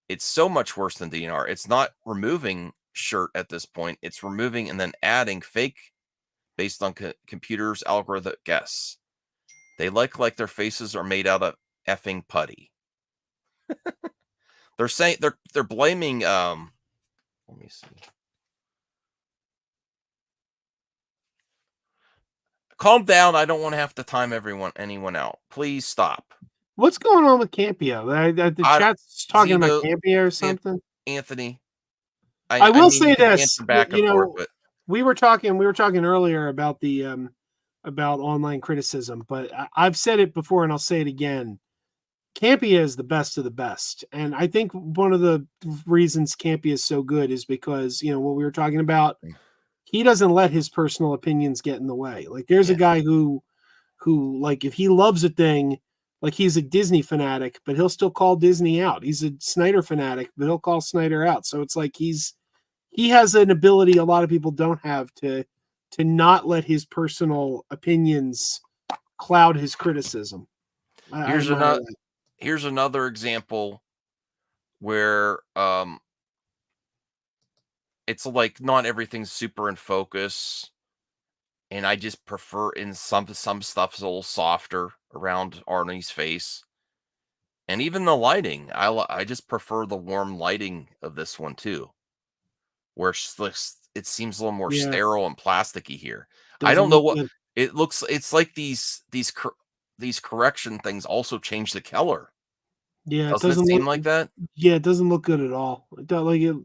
It's so much worse than DNR. It's not removing shirt at this point. It's removing and then adding fake based on computers' algorithmic guess. They like their faces are made out of effing putty. They're saying they're blaming let me see. Calm down. I don't want to have to time anyone out. Please stop. What's going on with Campio? The I chat's talking about Zeno Campio or An- something. Anthony. I I will mean we say can this, banter back and forth, but we were talking earlier about the about online criticism, but I've said it before and I'll say it again. Campia is the best of the best, and I think one of the reasons Campia is so good is because what we were talking about. he doesn't let his personal opinions get in the way. Like there's a guy who like if he loves a thing, like he's a Disney fanatic, but he'll still call Disney out. He's a Snyder fanatic, but he'll call Snyder out. So it's like he has an ability a lot of people don't have to not let his personal opinions cloud his criticism. I admire that. Here's another example where it's like not everything's super in focus, and I just prefer in some stuff's a little softer around Arnie's face. And even the lighting, I just prefer the warm lighting of this one too, where it seems a little more Yeah, sterile and plasticky here. I doesn't don't know look what good. it looks. It's like these correction things also change the color. Yeah, it Doesn't it doesn't seem look. like that? Yeah, it doesn't look good at all. It don't, like it.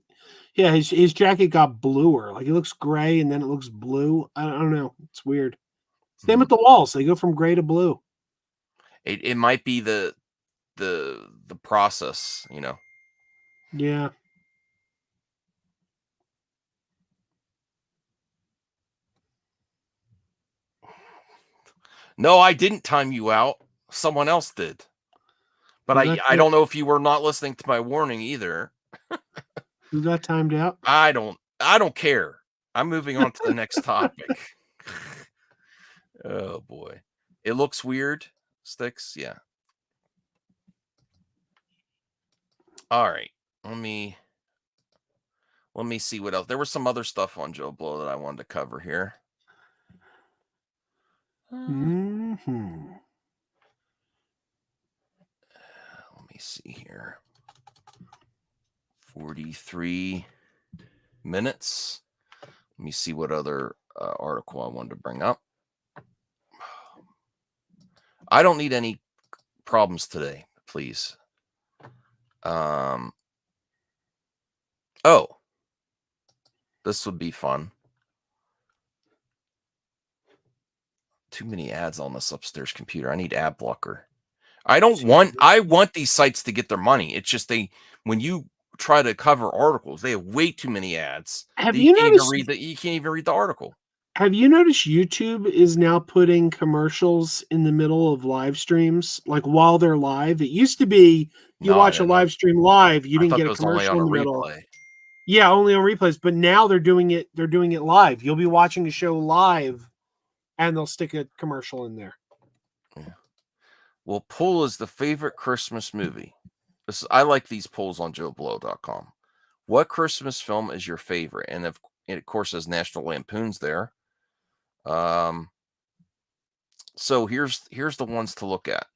Yeah, his jacket got bluer. Like it looks gray and then it looks blue. I don't know. It's weird. Same Mhm. with the walls. They go from gray to blue. It might be the process, you know. Yeah. No, I didn't time you out. Someone else did. But Who got I don't know if you were not listening to my warning either. who got timed out? I don't care. I'm moving on to the next topic. Oh boy. It looks weird. Sticks, yeah. All right. Let me see what else. There was some other stuff on Joe Blow that I wanted to cover here. Hmm. Let me see here. 43 minutes. Let me see what other article I wanted to bring up. I don't need any problems today, please. Oh, this would be fun. Too many ads on this upstairs computer. I need ad blocker. I want these sites to get their money. It's just when you try to cover articles, they have way too many ads Have that you noticed you can't even read the article. have you noticed YouTube is now putting commercials in the middle of live streams, like while they're live? It used to be you No, I watch a didn't know. live stream live, you I didn't thought get that a was only on commercial a in the middle. replay. Yeah, only on replays. But now they're doing it. They're doing it live. You'll be watching a show live, and they'll stick a commercial in there. Yeah. Well, Pool is the favorite Christmas movie. I like these polls on JoeBlow.com. What Christmas film is your favorite? And of course, there's National Lampoon's there. So here's the ones to look at.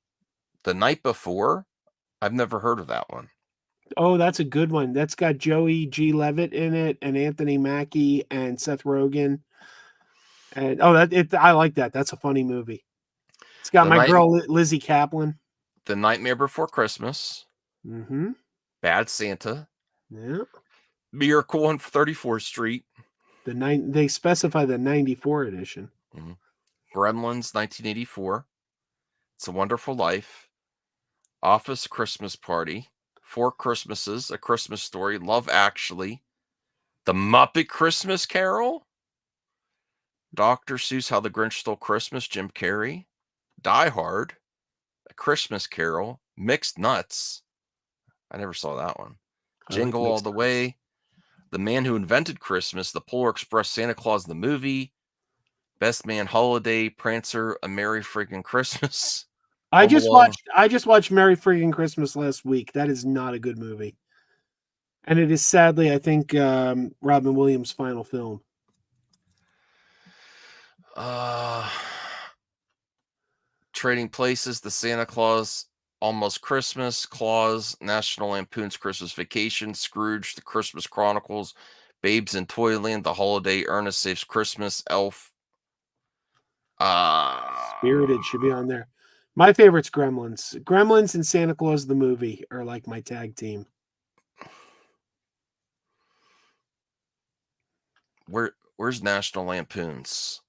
The Night Before. I've never heard of that one. Oh, that's a good one. That's got Joey G. Levitt in it, and Anthony Mackie, and Seth Rogen. And I like that. That's a funny movie. It's got The my night girl Lizzie Kaplan. The Nightmare Before Christmas. Mm-hmm. Bad Santa. Yeah. Miracle on 34th Street. They specify the 94 edition. Mhm. Gremlins 1984. It's a Wonderful Life. Office Christmas Party. Four Christmases, A Christmas Story. Love Actually. The Muppet Christmas Carol. Dr. Seuss, How the Grinch Stole Christmas. Jim Carrey. Die Hard. A Christmas Carol. Mixed Nuts. I never saw that one. I like Jingle All Mixed the Nuts. Way. The Man Who Invented Christmas. The Polar Express. Santa Claus the Movie. Best Man Holiday. Prancer. A Merry Freaking Christmas. I Home just Alone. watched Merry Freaking Christmas last week. That is not a good movie. And it is sadly, I think, Robin Williams' final film. Trading Places, The Santa Claus, Almost Christmas, Claus, National Lampoon's Christmas Vacation, Scrooge, The Christmas Chronicles, Babes in Toyland, The Holiday, Ernest Saves Christmas, Elf. Spirited should be on there. My favorite's Gremlins. Gremlins and Santa Claus the movie are like my tag team. Where's National Lampoon's?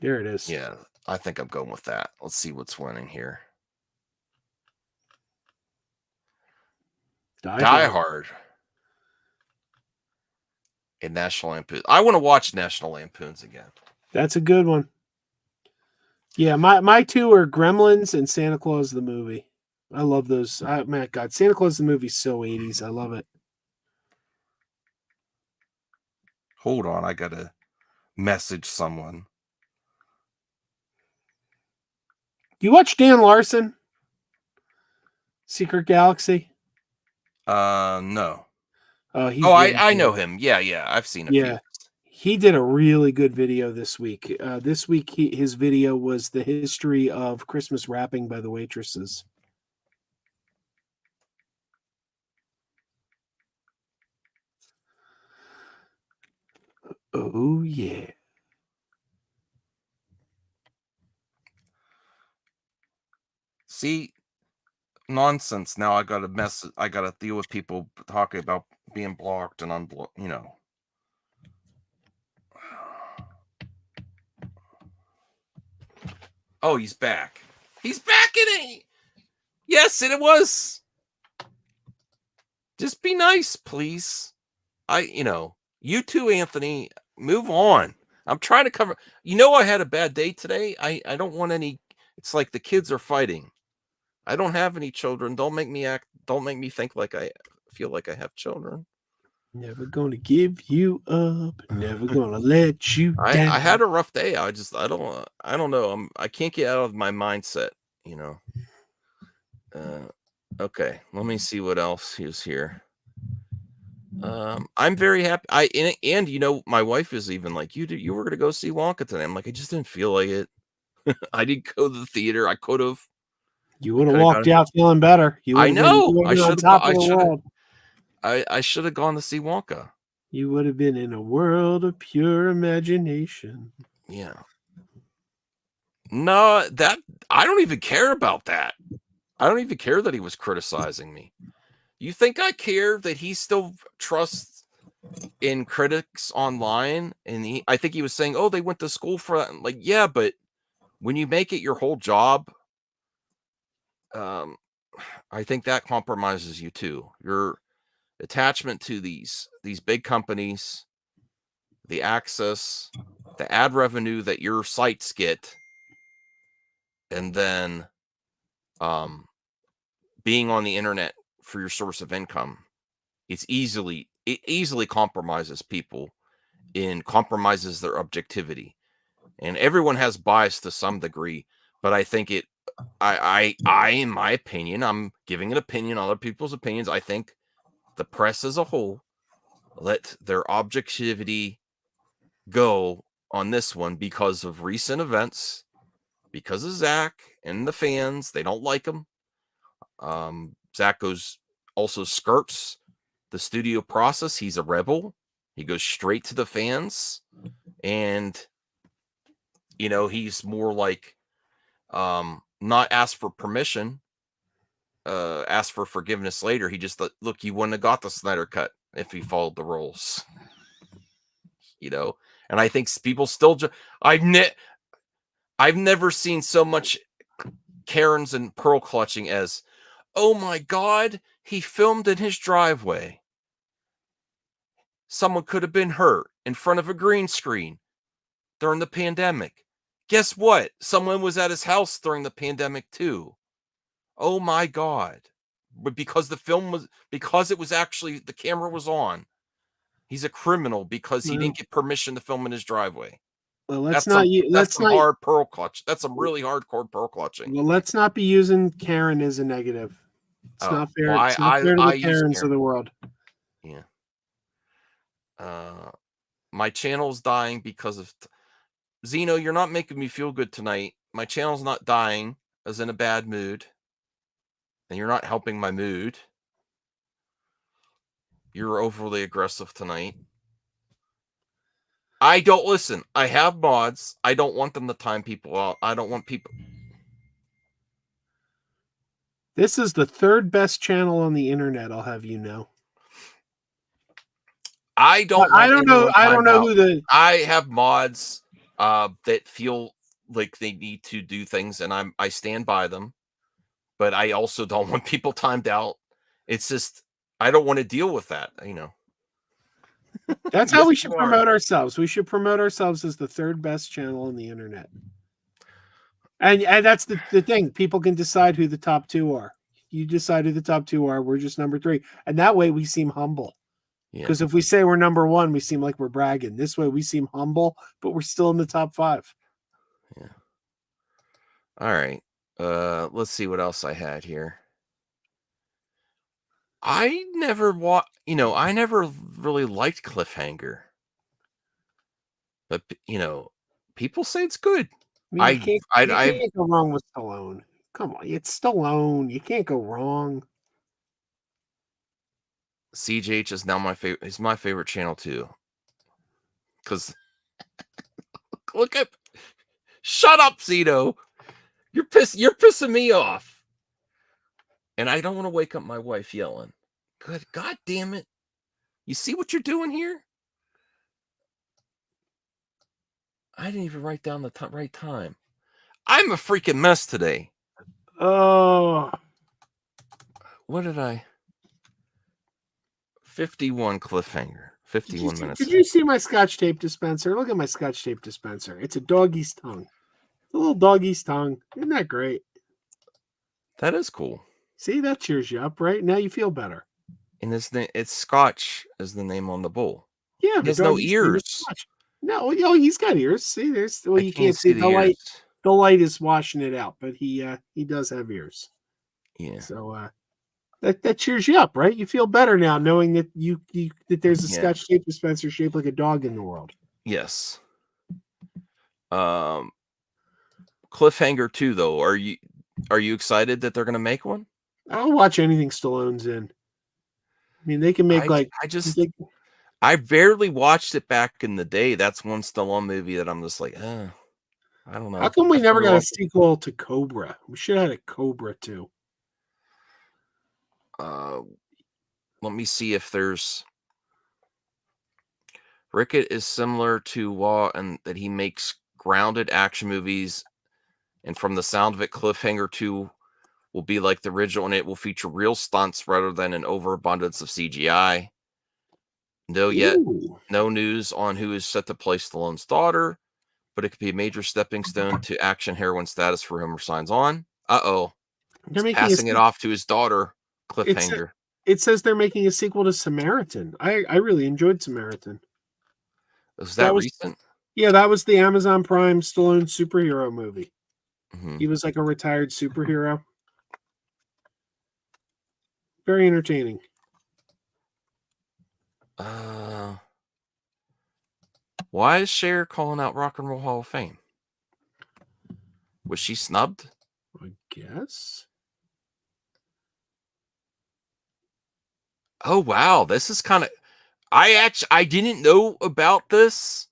There it is. Yeah, I think I'm going with that. Let's see what's winning here. Die Hard. And National Lampoon. I want to watch National Lampoons again. That's a good one. Yeah, my two are Gremlins and Santa Claus the movie. I love those. My God, Santa Claus the movie is so 80s. I love it. Hold on, I gotta message someone. You watch Dan Larson? Secret Galaxy? No. Oh, he's Oh, really I good. know him. Yeah, I've seen a Yeah. few. He did a really good video this week. This week, his video was the history of Christmas wrapping by the waitresses. Oh, yeah. See, nonsense. Now I gotta deal with people talking about being blocked and unblocked, you know. Oh, he's back. He's back in it. Yes, and it was. Just be nice, please. You too, Anthony. Move on. I'm trying to cover. I had a bad day today. I don't want any. It's like the kids are fighting. I don't have any children. Don't make me think like I feel like I have children. Never gonna give you up. Never gonna let you down. I had a rough day. I don't know. I can't get out of my mindset, you know. Okay, let me see what else is here. I'm very happy. My wife is even like, you were gonna go see Wonka today. I'm like, I just didn't feel like it. I didn't go to the theater. I could have. You I would have could have walked gone. out feeling better. You I would have been, know. on top of the world. I should have gone to see Wonka. You would have been in a world of pure imagination. Yeah. No, I don't even care about that. I don't even care that he was criticizing me. You think I care that he still trusts in critics online? And I think he was saying, oh, they went to school for that. Like, yeah, but when you make it your whole job, I think that compromises you too. Your attachment to these big companies, the access, the ad revenue that your sites get, and then being on the internet for your source of income. It easily compromises people and compromises their objectivity. And everyone has bias to some degree, but I think in my opinion, I'm giving an opinion, other people's opinions. I think the press as a whole let their objectivity go on this one because of recent events, because of Zach and the fans. They don't like him. Zach also skirts the studio process. He's a rebel. He goes straight to the fans, and he's more like not ask for permission, ask for forgiveness later. He just look, you wouldn't have got the Snyder cut if he followed the rules. And I think people still I've never seen so much Karens and pearl clutching as, oh my God, he filmed in his driveway. Someone could have been hurt in front of a green screen during the pandemic. Guess what? Someone was at his house during the pandemic too. Oh my God. But because it was actually, the camera was on. He's a criminal because he didn't get permission to film in his driveway. Well, That's some hard pearl clutch. That's some really hardcore pearl clutching. Well, let's not be using Karen as a negative. It's not fair. Well, it's not fair to the Karens Karen of the world. Yeah. My channel's dying because of Zeno. You're not making me feel good tonight. My channel's not dying as in a bad mood, and you're not helping my mood. You're overly aggressive tonight. I don't listen. I have mods. I don't want them to time people out. I don't want people. This is the third best channel on the internet. I'll have you know. I don't know. Who the. I have mods that feel like they need to do things, and I stand by them. But I also don't want people timed out. It's just I don't want to deal with that. That's how Yes, we should you are. promote ourselves. We should promote ourselves as the third best channel on the internet. And that's the thing. People can decide who the top two are. You decide who the top two are. We're just number three. And that way we seem humble. Yeah. Because if we say we're number one, we seem like we're bragging. This way we seem humble, but we're still in the top 5. Yeah. All right. Let's see what else I had here. I never I never really liked Cliffhanger. But people say it's good. I mean, you I can't go wrong with Stallone. Come on, it's Stallone. You can't go wrong. CJH is now my favorite. He's my favorite channel too. Because look at, shut up, Zito. You're pissing me off. And I don't want to wake up my wife yelling. Good God damn it! You see what you're doing here? I didn't even write down the right time. I'm a freaking mess today. Oh, What did I? 51 Cliffhanger. 51 minutes. Did you see my Scotch tape dispenser? Look at my Scotch tape dispenser. It's a doggy's tongue. It's a little doggy's tongue. Isn't that great? That is cool. See, that cheers you up, right? Now you feel better. And it's Scotch is the name on the bowl. Yeah, he has no ears. No, he's got ears. See, you can't see the light. The light is washing it out, but he does have ears. Yeah. So that cheers you up, right? You feel better now knowing that that there's a Scotch tape dispenser shaped like a dog in the world. Yes. Cliffhanger 2 though. Are you excited that they're going to make one? I'll watch anything Stallone's in. I mean, they can make I barely watched it back in the day. That's one Stallone movie that I'm just like, I don't know. How come we never got a sequel to Cobra? We should have had a Cobra too. Let me see if there's. Rickett is similar to Waugh and that he makes grounded action movies, and from the sound of it, Cliffhanger 2 will be like the original, and it will feature real stunts rather than an overabundance of CGI. No news on who is set to play Stallone's daughter, but it could be a major stepping stone to action heroine status for whomever signs on. They're passing it off to his daughter. Cliffhanger. It says they're making a sequel to Samaritan. I really enjoyed Samaritan. Was that recent? Yeah, that was the Amazon Prime Stallone superhero movie. Mm-hmm. He was like a retired superhero. Very entertaining. Why is Cher calling out Rock and Roll Hall of Fame? Was she snubbed? I guess. Oh wow, this is kind of. I didn't know about this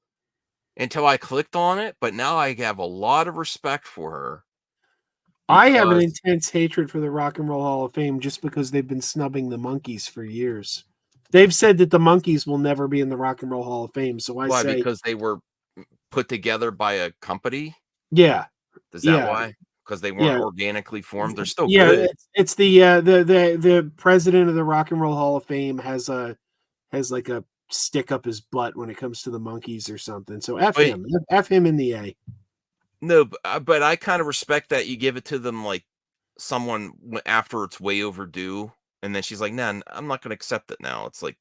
until I clicked on it, but now I have a lot of respect for her. I have an intense hatred for the Rock and Roll Hall of Fame just because they've been snubbing the Monkees for years. They've said that the Monkees will never be in the Rock and Roll Hall of Fame. So why? Because they were put together by a company? Yeah. Is that why? Because they weren't organically formed? They're still good. It's the president of the Rock and Roll Hall of Fame has like a stick up his butt when it comes to the Monkees or something. So F him in the A. No, but I kind of respect that you give it to them like someone after it's way overdue. And then she's like, nah, I'm not going to accept it now. It's like,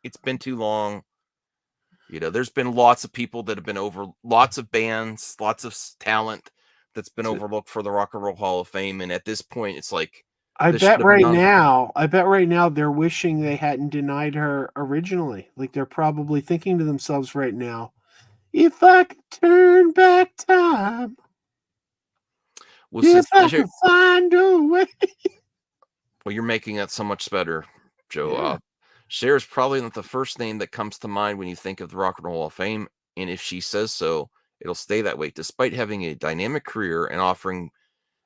it's been too long. There's been lots of people that have been lots of bands, lots of talent that's been overlooked for the Rock and Roll Hall of Fame. And at this point, it's like, I bet right now they're wishing they hadn't denied her originally. Like they're probably thinking to themselves right now, if I could turn back time, if I could find a way. Well, you're making that so much better, Joe. Yeah. Cher is probably not the first name that comes to mind when you think of the Rock and Roll Hall of Fame. And if she says so, it'll stay that way. Despite having a dynamic career and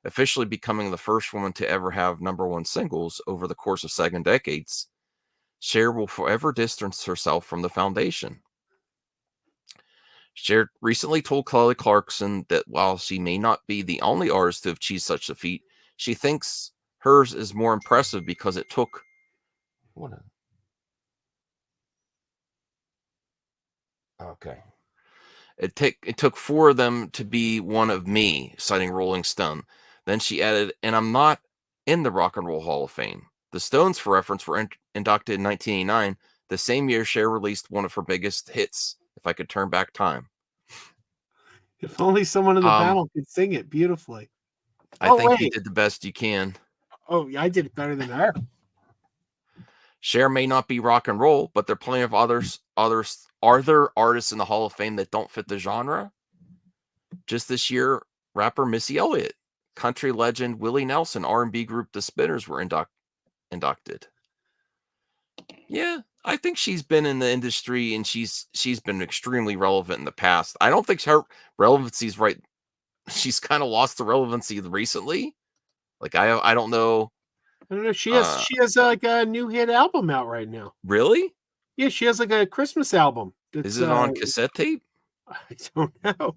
officially becoming the first woman to ever have #1 singles over the course of 7 decades, Cher will forever distance herself from the foundation. Cher recently told Kelly Clarkson that while she may not be the only artist to have achieved such a feat, she thinks hers is more impressive because it took Okay. It took 4 of them to be one of me, citing Rolling Stone. Then she added, and I'm not in the Rock and Roll Hall of Fame. The Stones, for reference, were inducted in 1989, the same year Cher released one of her biggest hits, If I Could Turn Back Time. If only someone in the Um, panel could sing it beautifully. I Oh think you wait. did the best you can. Oh yeah, I did it better than her. Cher may not be rock and roll, but there are plenty of others. Are there artists in the Hall of Fame that don't fit the genre? Just this year, rapper Missy Elliott, country legend Willie Nelson, R&B group The Spinners were inducted. Yeah, I think she's been in the industry and she's been extremely relevant in the past. I don't think her relevancy is right. She's kind of lost the relevancy recently. Like I don't know. I don't know. She has like a new hit album out right now. Really? Yeah, she has like a Christmas album. Is That's it on cassette tape? I don't know.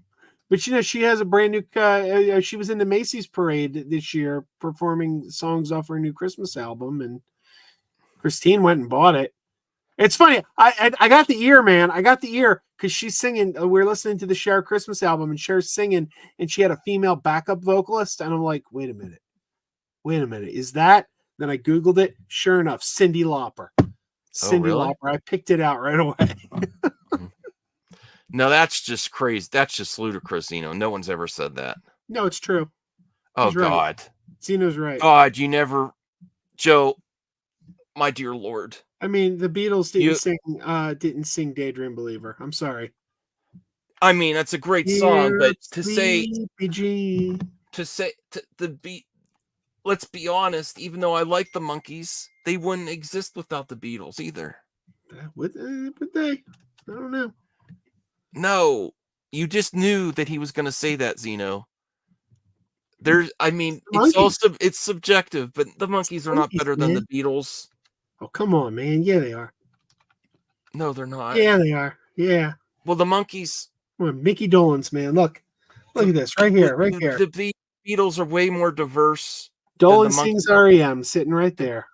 But you know, she has a brand new. She was in the Macy's parade this year, performing songs off her new Christmas album, and Christine went and bought it. It's funny. I got the ear, man. I got the ear because she's singing. We're listening to the Cher Christmas album, and Cher's singing, and she had a female backup vocalist, and I'm like, wait a minute, is that? Then I googled it. Sure enough, Cyndi Lauper. Cyndi really? Lauper. I picked it out right away. No, that's just crazy. That's just ludicrous. No one's ever said that. No, it's true. Oh, He's right. God. Zeno's right. God, you never, Joe, my dear Lord. I mean, the Beatles didn't sing Daydream Believer. I'm sorry. I mean, that's a great song, but to say G. let's be honest, even though I like the Monkees, they wouldn't exist without the Beatles either. Would they? I don't know. No, you just knew that he was going to say that, Zeno. It's subjective, but the Monkees are not better than the Beatles. Oh, come on, man. Yeah, they are. No, they're not. Yeah, they are. Yeah. Well, the Monkees. Mickey Dolenz, man. Look at this right here. The Beatles are way more diverse. Dolan sings REM, sitting right there.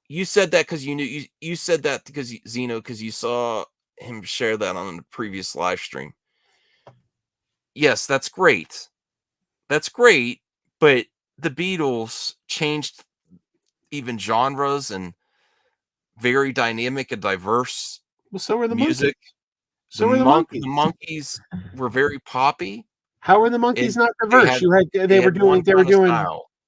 You said that because you knew. You said that because Zeno, because you saw him share that on the previous live stream. Yes, that's great. That's great, but the Beatles changed even genres and very dynamic and diverse. Well, so were the music. Monkees. So were the Monkees. The Monkees were very poppy. How were the Monkees not diverse? They were doing.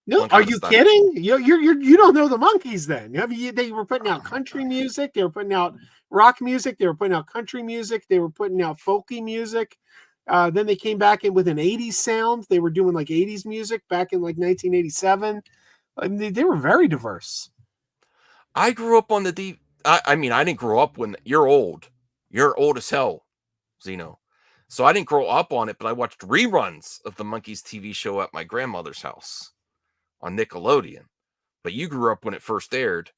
No, are you kidding? You don't know the Monkees then. They were putting out country music. They were putting out rock music. They were putting out country music. They were putting out folky music. Then they came back in with an 80s sound. They were doing like 80s music back in like 1987. I mean, they were very diverse. I grew up on the I didn't grow up when you're old. You're old as hell, Zeno. So I didn't grow up on it, but I watched reruns of the Monkees TV show at my grandmother's house on Nickelodeon. But you grew up when it first aired.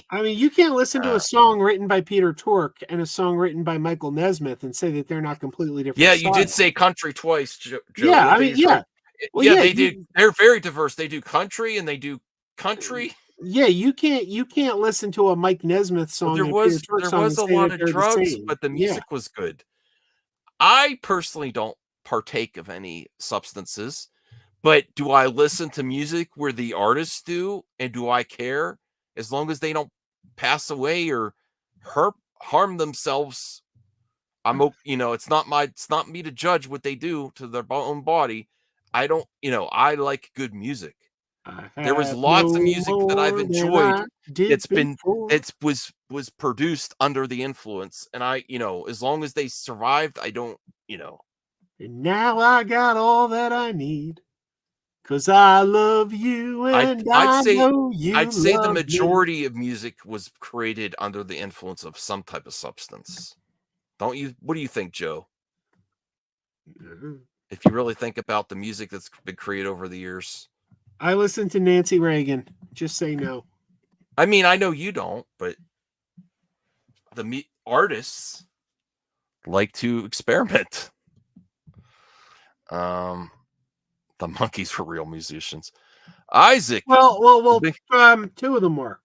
I mean, you can't listen to a song written by Peter Tork and a song written by Michael Nesmith and say that they're not completely different. Yeah, you did say country twice, Joe. Yeah, I mean, yeah. Well, yeah, they do. They're very diverse. They do country and they do country. Yeah, you can't listen to a Mike Nesmith song. Well, there was a lot of drugs, but the music was good. I personally don't partake of any substances, but do I listen to music where the artists do, and do I care? As long as they don't pass away or harm themselves, it's not me to judge what they do to their own body. I don't, I like good music. There was lots of music that I've enjoyed. Was produced under the influence, and I, as long as they survived, I don't, And now I got all that I need. 'Cause I love you and I'd say the majority of music was created under the influence of some type of substance. Don't you? What do you think, Joe? Mm-hmm. If you really think about the music that's been created over the years. I listen to Nancy Reagan. Just say no. I mean, I know you don't, but the artists like to experiment. The Monkees were real musicians. Isaac. Well. Two of them were.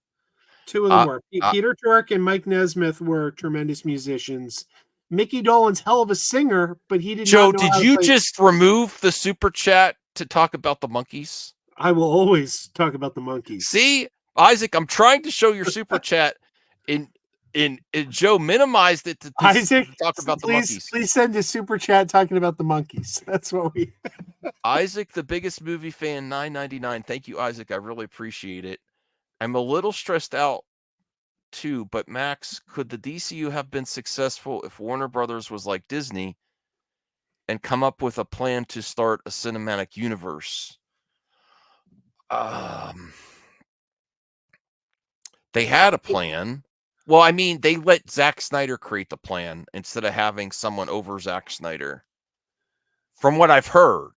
Peter Tork and Mike Nesmith were tremendous musicians. Mickey Dolen's hell of a singer, but he did Joe, not know did how to you play. just remove the super chat to talk about the monkeys? I will always talk about the monkeys. See, Isaac, I'm trying to show your super chat in Joe minimized it to Isaac, talk about the monkeys. please send a super chat talking about the monkeys. That's what we. Isaac, the biggest movie fan, $9.99. Thank you, Isaac. I really appreciate it. I'm a little stressed out too, but Max, could the DCU have been successful if Warner Brothers was like Disney and come up with a plan to start a cinematic universe? They had a plan. Well, I mean, they let Zack Snyder create the plan instead of having someone over Zack Snyder. From what I've heard.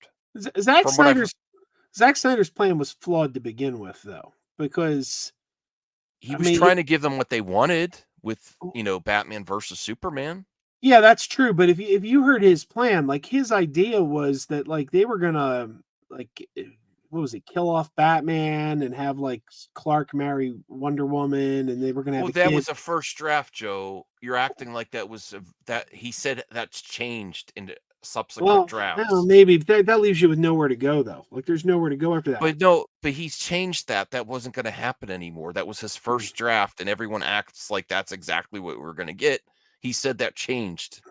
Zack Snyder's plan was flawed to begin with, though, because he was trying to give them what they wanted with, Batman versus Superman. Yeah, that's true. But if you heard his plan, like his idea was that like they were gonna what was it, kill off Batman and have like Clark marry Wonder Woman, and they were gonna have a that kid. was a first draft, Joe. You're acting like that was that he said that's changed in subsequent drafts. Well, maybe that leaves you with nowhere to go, though. Like there's nowhere to go after that. But he's changed that. That wasn't going to happen anymore. That was his first draft, and everyone acts like that's exactly what we're going to get. He said that changed.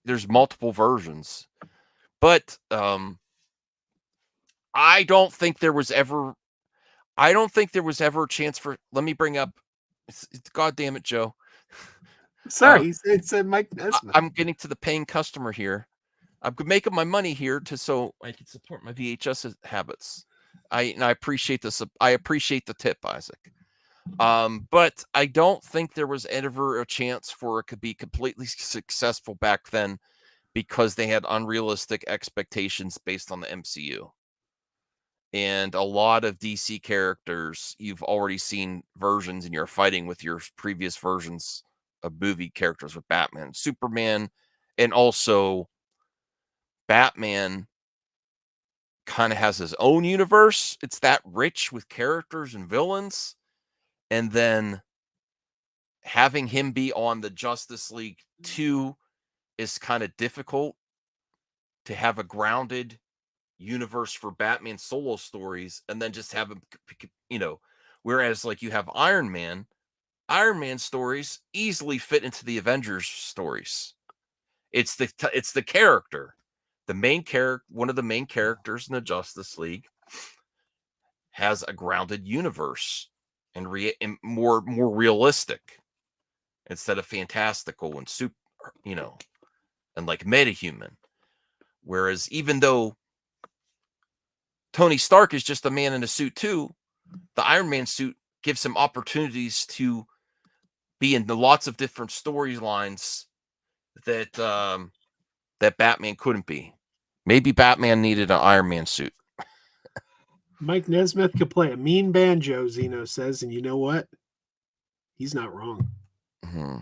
There's multiple versions, but I don't think there was ever a chance for. Let me bring up. God damn it, Joe. Sorry, it said Mike Nesmith. I'm getting to the paying customer here. I'm making my money here so I can support my VHS habits. I appreciate this. I appreciate the tip, Isaac. But I don't think there was ever a chance for it to be completely successful back then because they had unrealistic expectations based on the MCU. And a lot of DC characters, you've already seen versions and you're fighting with your previous versions of movie characters with Batman, Superman, and also Batman kind of has his own universe. It's that rich with characters and villains. And then having him be on the Justice League 2 is kind of difficult to have a grounded universe for Batman solo stories and then just have him, whereas like you have Iron Man stories easily fit into the Avengers stories. It's the character. One of the main characters in the Justice League has a grounded universe and more realistic instead of fantastical and super, and like metahuman. Whereas even though Tony Stark is just a man in a suit too, the Iron Man suit gives him opportunities to be in lots of different storylines that that Batman couldn't be. Maybe Batman needed an Iron Man suit. Mike Nesmith could play a mean banjo, Zeno says, and you know what? He's not wrong. Mm-hmm.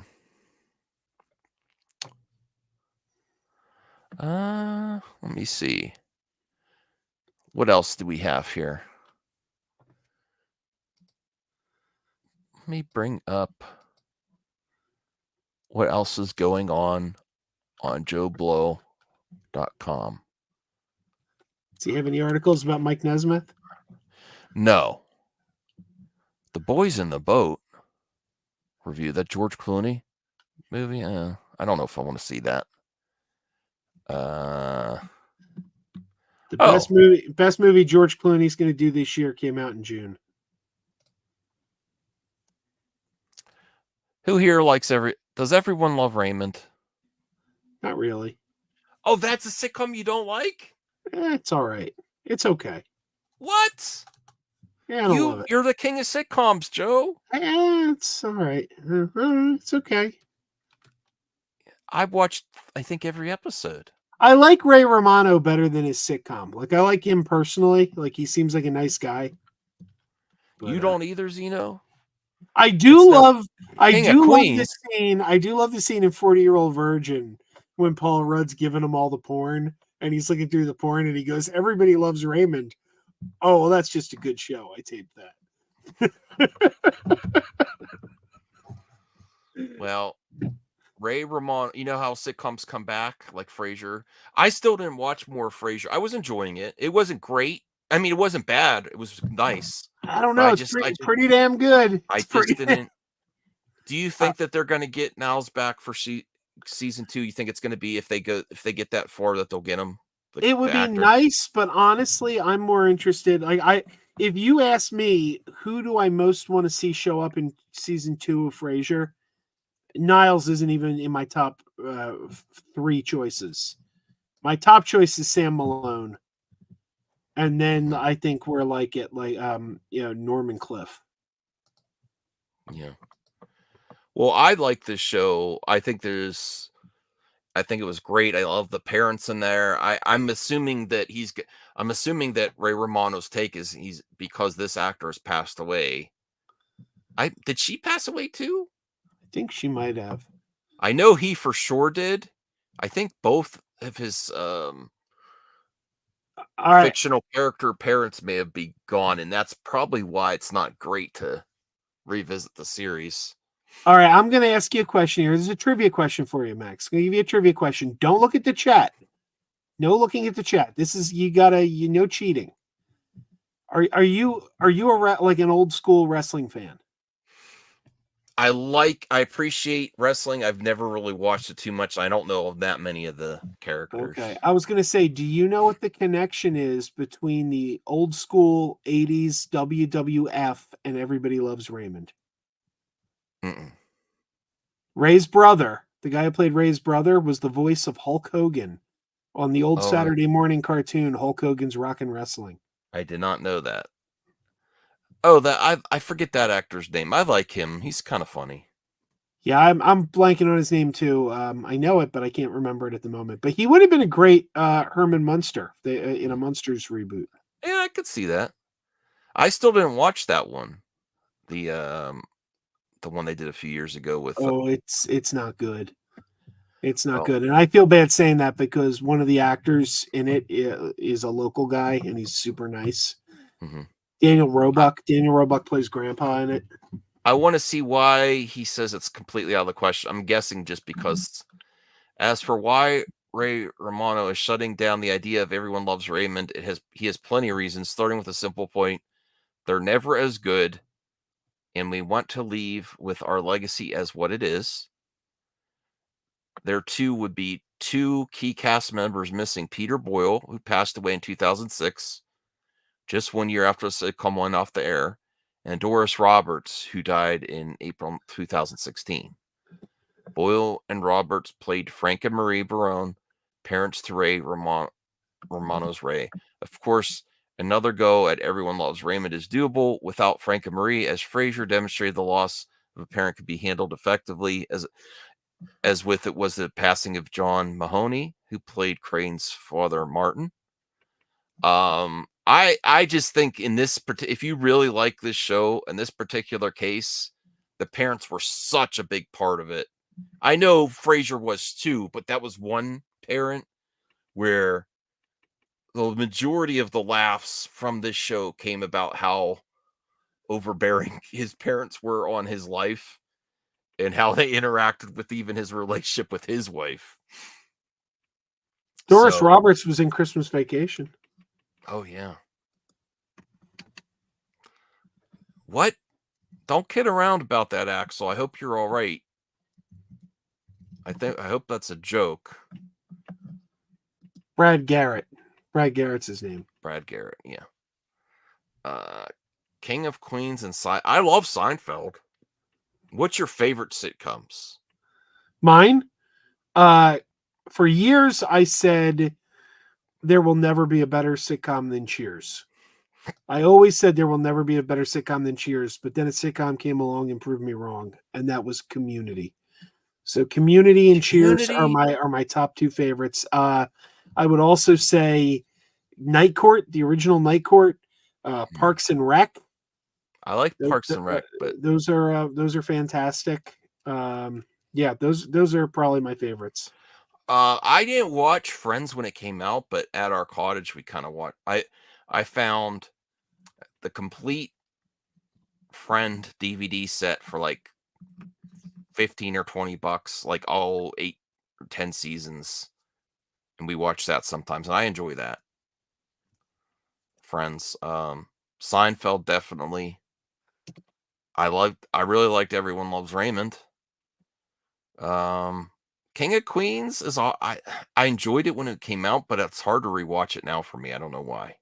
Let me see. What else do we have here? Let me bring up what else is going on joeblow.com. Does he have any articles about Mike Nesmith? No. The Boys in the Boat review, that George Clooney movie. I don't know if I want to see that. The best movie George Clooney's going to do this year came out in June. Who here does everyone love Raymond? Not really. Oh, that's a sitcom you don't like? It's all right. It's okay. What? Yeah, I don't love it. You're the king of sitcoms, Joe. It's all right. It's okay. I've watched, I think, every episode. I like Ray Romano better than his sitcom. Like, I like him personally. Like, he seems like a nice guy. But, you don't either, Zeno? I do love the scene in 40-Year-Old Virgin when Paul Rudd's giving him all the porn and he's looking through the porn and he goes, "Everybody loves Raymond." Oh, well, that's just a good show. I taped that. Well, Ray Romano, you know how sitcoms come back like Frasier? I still didn't watch more Frasier. I was enjoying it. It wasn't great. I mean, it wasn't bad. It was nice. I don't But know. I It's just I pretty just pretty damn good. I It's just pretty. didn't. Do you Uh, think that they're gonna get Niles back for season 2? You think it's gonna be if they get that far that they'll get him, it would the be actor? nice, but honestly, I'm more interested. If you ask me, who do I most want to see show up in season 2 of Frasier? Niles isn't even in my top 3 choices. My top choice is Sam Malone, and then Mhm. I think we're like at Norman Cliff. Yeah. Well, I like this show. I think it was great. I love the parents in there. I'm assuming that I'm assuming that Ray Romano's take is he's because this actor has passed away. I Did she pass away too? I think she might have. I know he for sure did. I think both of his All right. fictional character parents may have be gone, and that's probably why it's not great to revisit the series. All right, I'm going to ask you a question here. This is a trivia question for you, Max. I'm going to give you a trivia question. Don't look at the chat. No looking at the chat. This is no cheating. Are you like an old school wrestling fan? I appreciate wrestling. I've never really watched it too much. I don't know of that many of the characters. Okay. I was going to say, do you know what the connection is between the old school 80s WWF and Everybody Loves Raymond? Mm-mm. Ray's brother, the guy who played Ray's brother, was the voice of Hulk Hogan on the old Oh, Saturday morning cartoon, Hulk Hogan's Rockin' Wrestling. I did not know that. Oh, that I forget that actor's name. I like him. He's kind of funny. Yeah, I'm blanking on his name too. I know it, but I can't remember it at the moment. But he would have been a great Herman Munster in a Munsters reboot. Yeah, I could see that. I still didn't watch that one. The the one they did a few years ago with Oh, it's not good. It's not oh, good, and I feel bad saying that because one of the actors in it is a local guy, and he's super nice. mhm. Daniel I, Roebuck. Daniel Roebuck plays Grandpa in it. I want to see why he says it's completely out of the question. I'm guessing just because. As for why Ray Romano is shutting down the idea of everyone loves Raymond, he has plenty of reasons, starting with a simple point. They're never as good, and we want to leave with our legacy as what it is. There too would be two key cast members missing: Peter Boyle, who passed away in 2006, just 1 year after the sitcom went off the air, and Doris Roberts, who died in April 2016. Boyle and Roberts played Frank and Marie Barone, parents to Romano's Ray. Of course, another go at Everyone Loves Raymond is doable without Frank and Marie, as Frasier demonstrated the loss of a parent could be handled effectively, as with it was the passing of John Mahoney, who played Crane's father Martin. I just think in this if you really like this show, in this particular case, the parents were such a big part of it. I know Frasier was too, but that was one parent where the majority of the laughs from this show came about how overbearing his parents were on his life and how they interacted with even his relationship with his wife. Doris So, Roberts was in Christmas Vacation. oh yeah. What? Don't kid around about that, Axel. I hope you're all right. I hope that's a joke. Brad Garrett. Brad Garrett's his name. Brad Garrett, yeah. King of Queens and I love Seinfeld. What's your favorite sitcoms? Mine. For years I said there will never be a better sitcom than Cheers. I always said there will never be a better sitcom than Cheers, but then a sitcom came along and proved me wrong, and that was Community. So Community and Cheers are Community? my top two favorites. I would also say Night Court, the original Night Court, Hmm. Parks and Rec. I like Those, Parks and Rec, but those are fantastic. Yeah, those are probably my favorites. I didn't watch Friends when it came out, but at our cottage we kind of watched. I found the complete Friend DVD set for like $15 or $20, like all 8 or 10 seasons, and we watch that sometimes, and I enjoy that. Friends, Seinfeld, definitely. I really liked Everyone Loves Raymond. Um, King of Queens is all I enjoyed it when it came out, but it's hard to rewatch it now for me. I don't know why.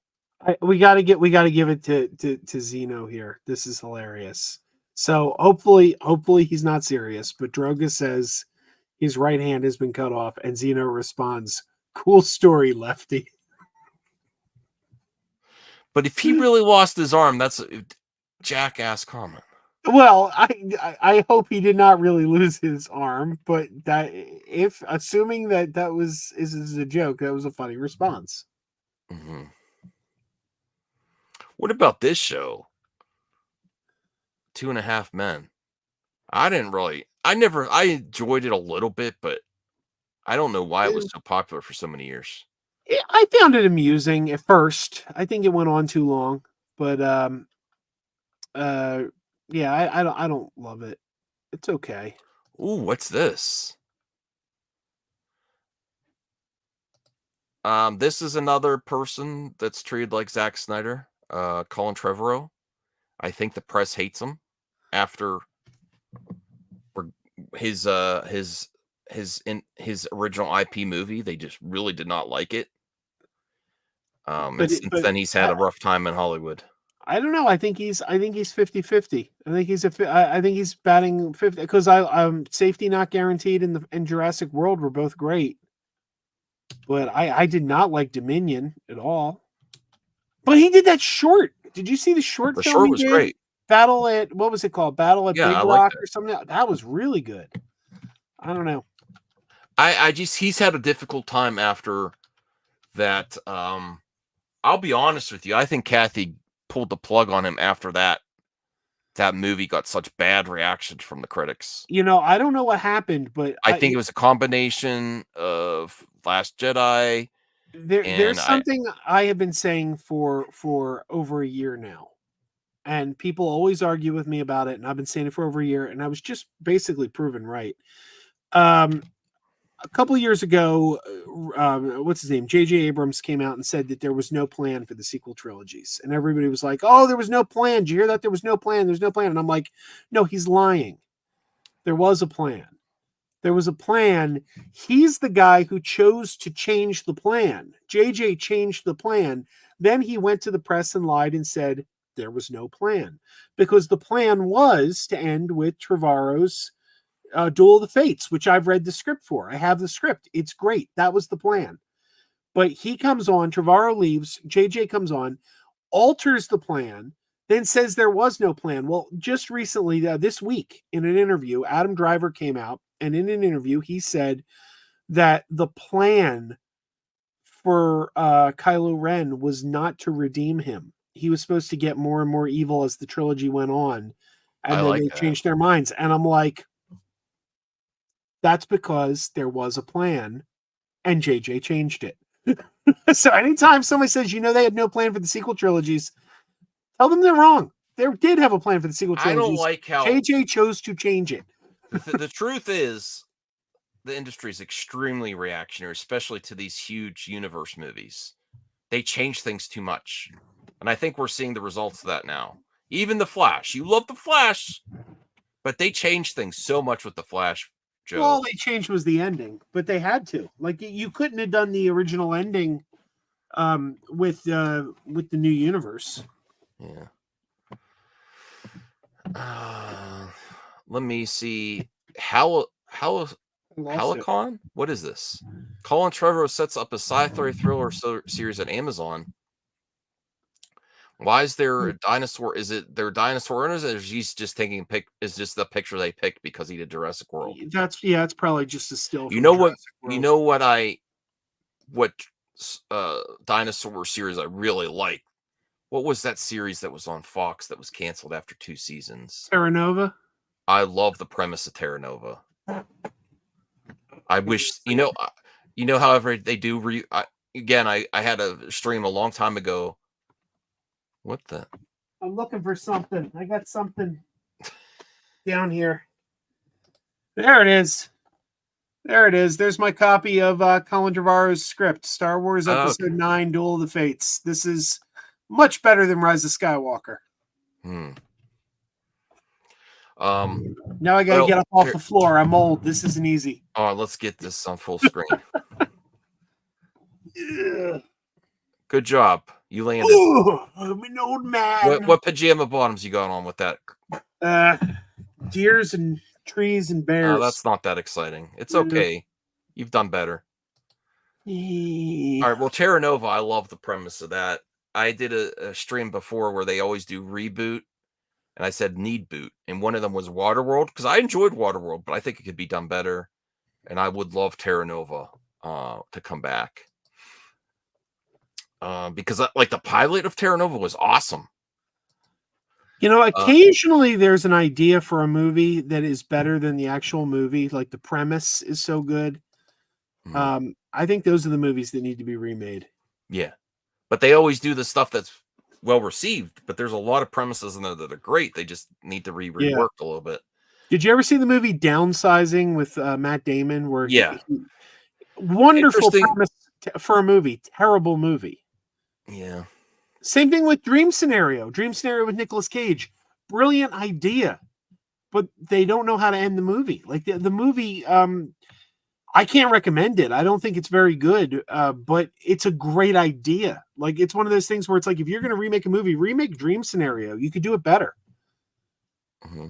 We got to give it to Zeno here. This is hilarious. So hopefully he's not serious, but Droga says his right hand has been cut off, and Zeno responds, "Cool story, Lefty." But if he really lost his arm, that's a jackass comment. Well, I hope he did not really lose his arm, but that if assuming that is a joke, that was a funny response. Mhm. What about this show? 2.5 Men. I enjoyed it a little bit, but I don't know why it was so popular for so many years. I found it amusing at first. I think it went on too long, but uh yeah, I don't love it. It's okay. Ooh, what's this? This is another person that's treated like Zack Snyder, Colin Trevorrow. I think the press hates him after his original IP movie. They just really did not like it. And since But then he's had a rough time in Hollywood. I don't know. I think he's 50-50. I think I think he's batting 50 because I safety not guaranteed in Jurassic World were both great. But I did not like Dominion at all. But he did that short. Did you see the short The film short he was did? great. Battle at what was it called? Battle at Yeah, Big I like Rock that. or something. That was really good. I don't know. I just he's had a difficult time after that. I'll be honest with you. I think Kathy pulled the plug on him after that movie got such bad reactions from the critics. I don't know what happened, but I think it was a combination of Last Jedi and there's something I have been saying for over a year now. And people always argue with me about it, and I've been saying it for over a year, and I was just basically proven right. A couple of years ago, what's his name? J.J. Abrams came out and said that there was no plan for the sequel trilogies, and everybody was like, "Oh, there was no plan. Did you hear that? There was no plan. There's no plan." And I'm like, "No, he's lying. There was a plan. There was a plan. He's the guy who chose to change the plan. JJ changed the plan. Then he went to the press and lied and said there was no plan because the plan was to end with Trevorrow's Duel of the Fates, which I've read the script for. I have the script. It's great. That was the plan. But he comes on, Trevorrow leaves, JJ comes on, alters the plan, then says there was no plan. Well, just recently, this week, in an interview, Adam Driver came out, and in an interview, he said that the plan for Kylo Ren was not to redeem him. He was supposed to get more and more evil as the trilogy went on, I and then like they that. changed their minds. And I'm like, that's because there was a plan, and JJ changed it. So anytime somebody says, they had no plan for the sequel trilogies, tell them they're wrong. They did have a plan for the sequel I don't trilogies. like how JJ chose to change it. the truth is the industry is extremely reactionary, especially to these huge universe movies. They change things too much. And I think we're seeing the results of that now. Even The Flash. You love The Flash, but they changed things so much with The Flash, Well, all Joe. they changed was the ending, but they had to. Like you couldn't have done the original ending with the new universe. Yeah. Let me see. Halicon? What is this? Colin Trevorrow sets up a sci-fi thriller series at Amazon. Why is there a dinosaur? Is it their dinosaur owners, or is he just taking is just the picture they picked because he did Jurassic World? It's probably just a still. You From know what? Jurassic World. You know what dinosaur series I really like? What was that series that was on Fox that was canceled after 2 seasons? Terra Nova. I love the premise of Terra Nova. I wish however they do I had a stream a long time ago. What the? I'm looking for something. I got something down here. There it is. There it is. There's my copy of Colin Trevorrow's script, Star Wars Okay. Episode 9, Duel of the Fates. This is much better than Rise of Skywalker. Hmm. Now I gotta Well, get up off the floor. I'm old. This isn't easy. let's get this on full screen. Ugh. Good job. You landed. Ooh, I'm an old man. What pajama bottoms you got on with that? Deers and trees and bears. That's not that exciting. It's okay. You've done better. All right. Well, Terra Nova, I love the premise of that. I did a stream before where they always do reboot, and I said need boot, and one of them was Waterworld because I enjoyed Waterworld, but I think it could be done better, and I would love Terra Nova to come back because like the pilot of Terra Nova was awesome. You know, occasionally there's an idea for a movie that is better than the actual movie. Like the premise is so good. I think those are the movies that need to be remade. Yeah, but they always do the stuff that's well received. But there's a lot of premises in there that are great. They just need to reworked a little bit. Did you ever see the movie Downsizing with Matt Damon? Where wonderful premise for a movie, terrible movie. Yeah. Same thing with Dream Scenario with Nicolas Cage. Brilliant idea, but they don't know how to end the movie. Like the movie, I can't recommend it. I don't think it's very good, but it's a great idea. Like it's one of those things where it's like, if you're going to remake a movie, remake Dream Scenario. You could do it better. Mm-hmm.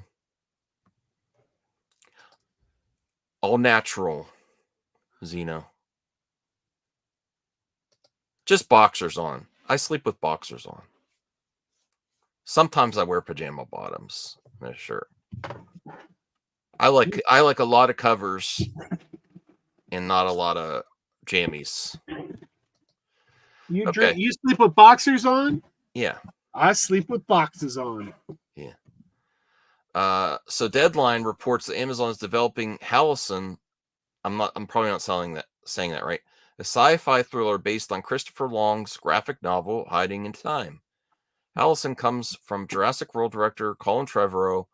All natural, Zeno. Just boxers on. I sleep with boxers on. Sometimes I wear pajama bottoms and a shirt. I like a lot of covers and not a lot of jammies. You sleep with boxers on? Yeah. I sleep with boxers on. Yeah. So Deadline reports that Amazon is developing Hallison. I'm probably not saying that right. A sci-fi thriller based on Christopher Long's graphic novel Hiding in Time. Hallison comes from Jurassic World director Colin Trevorrow,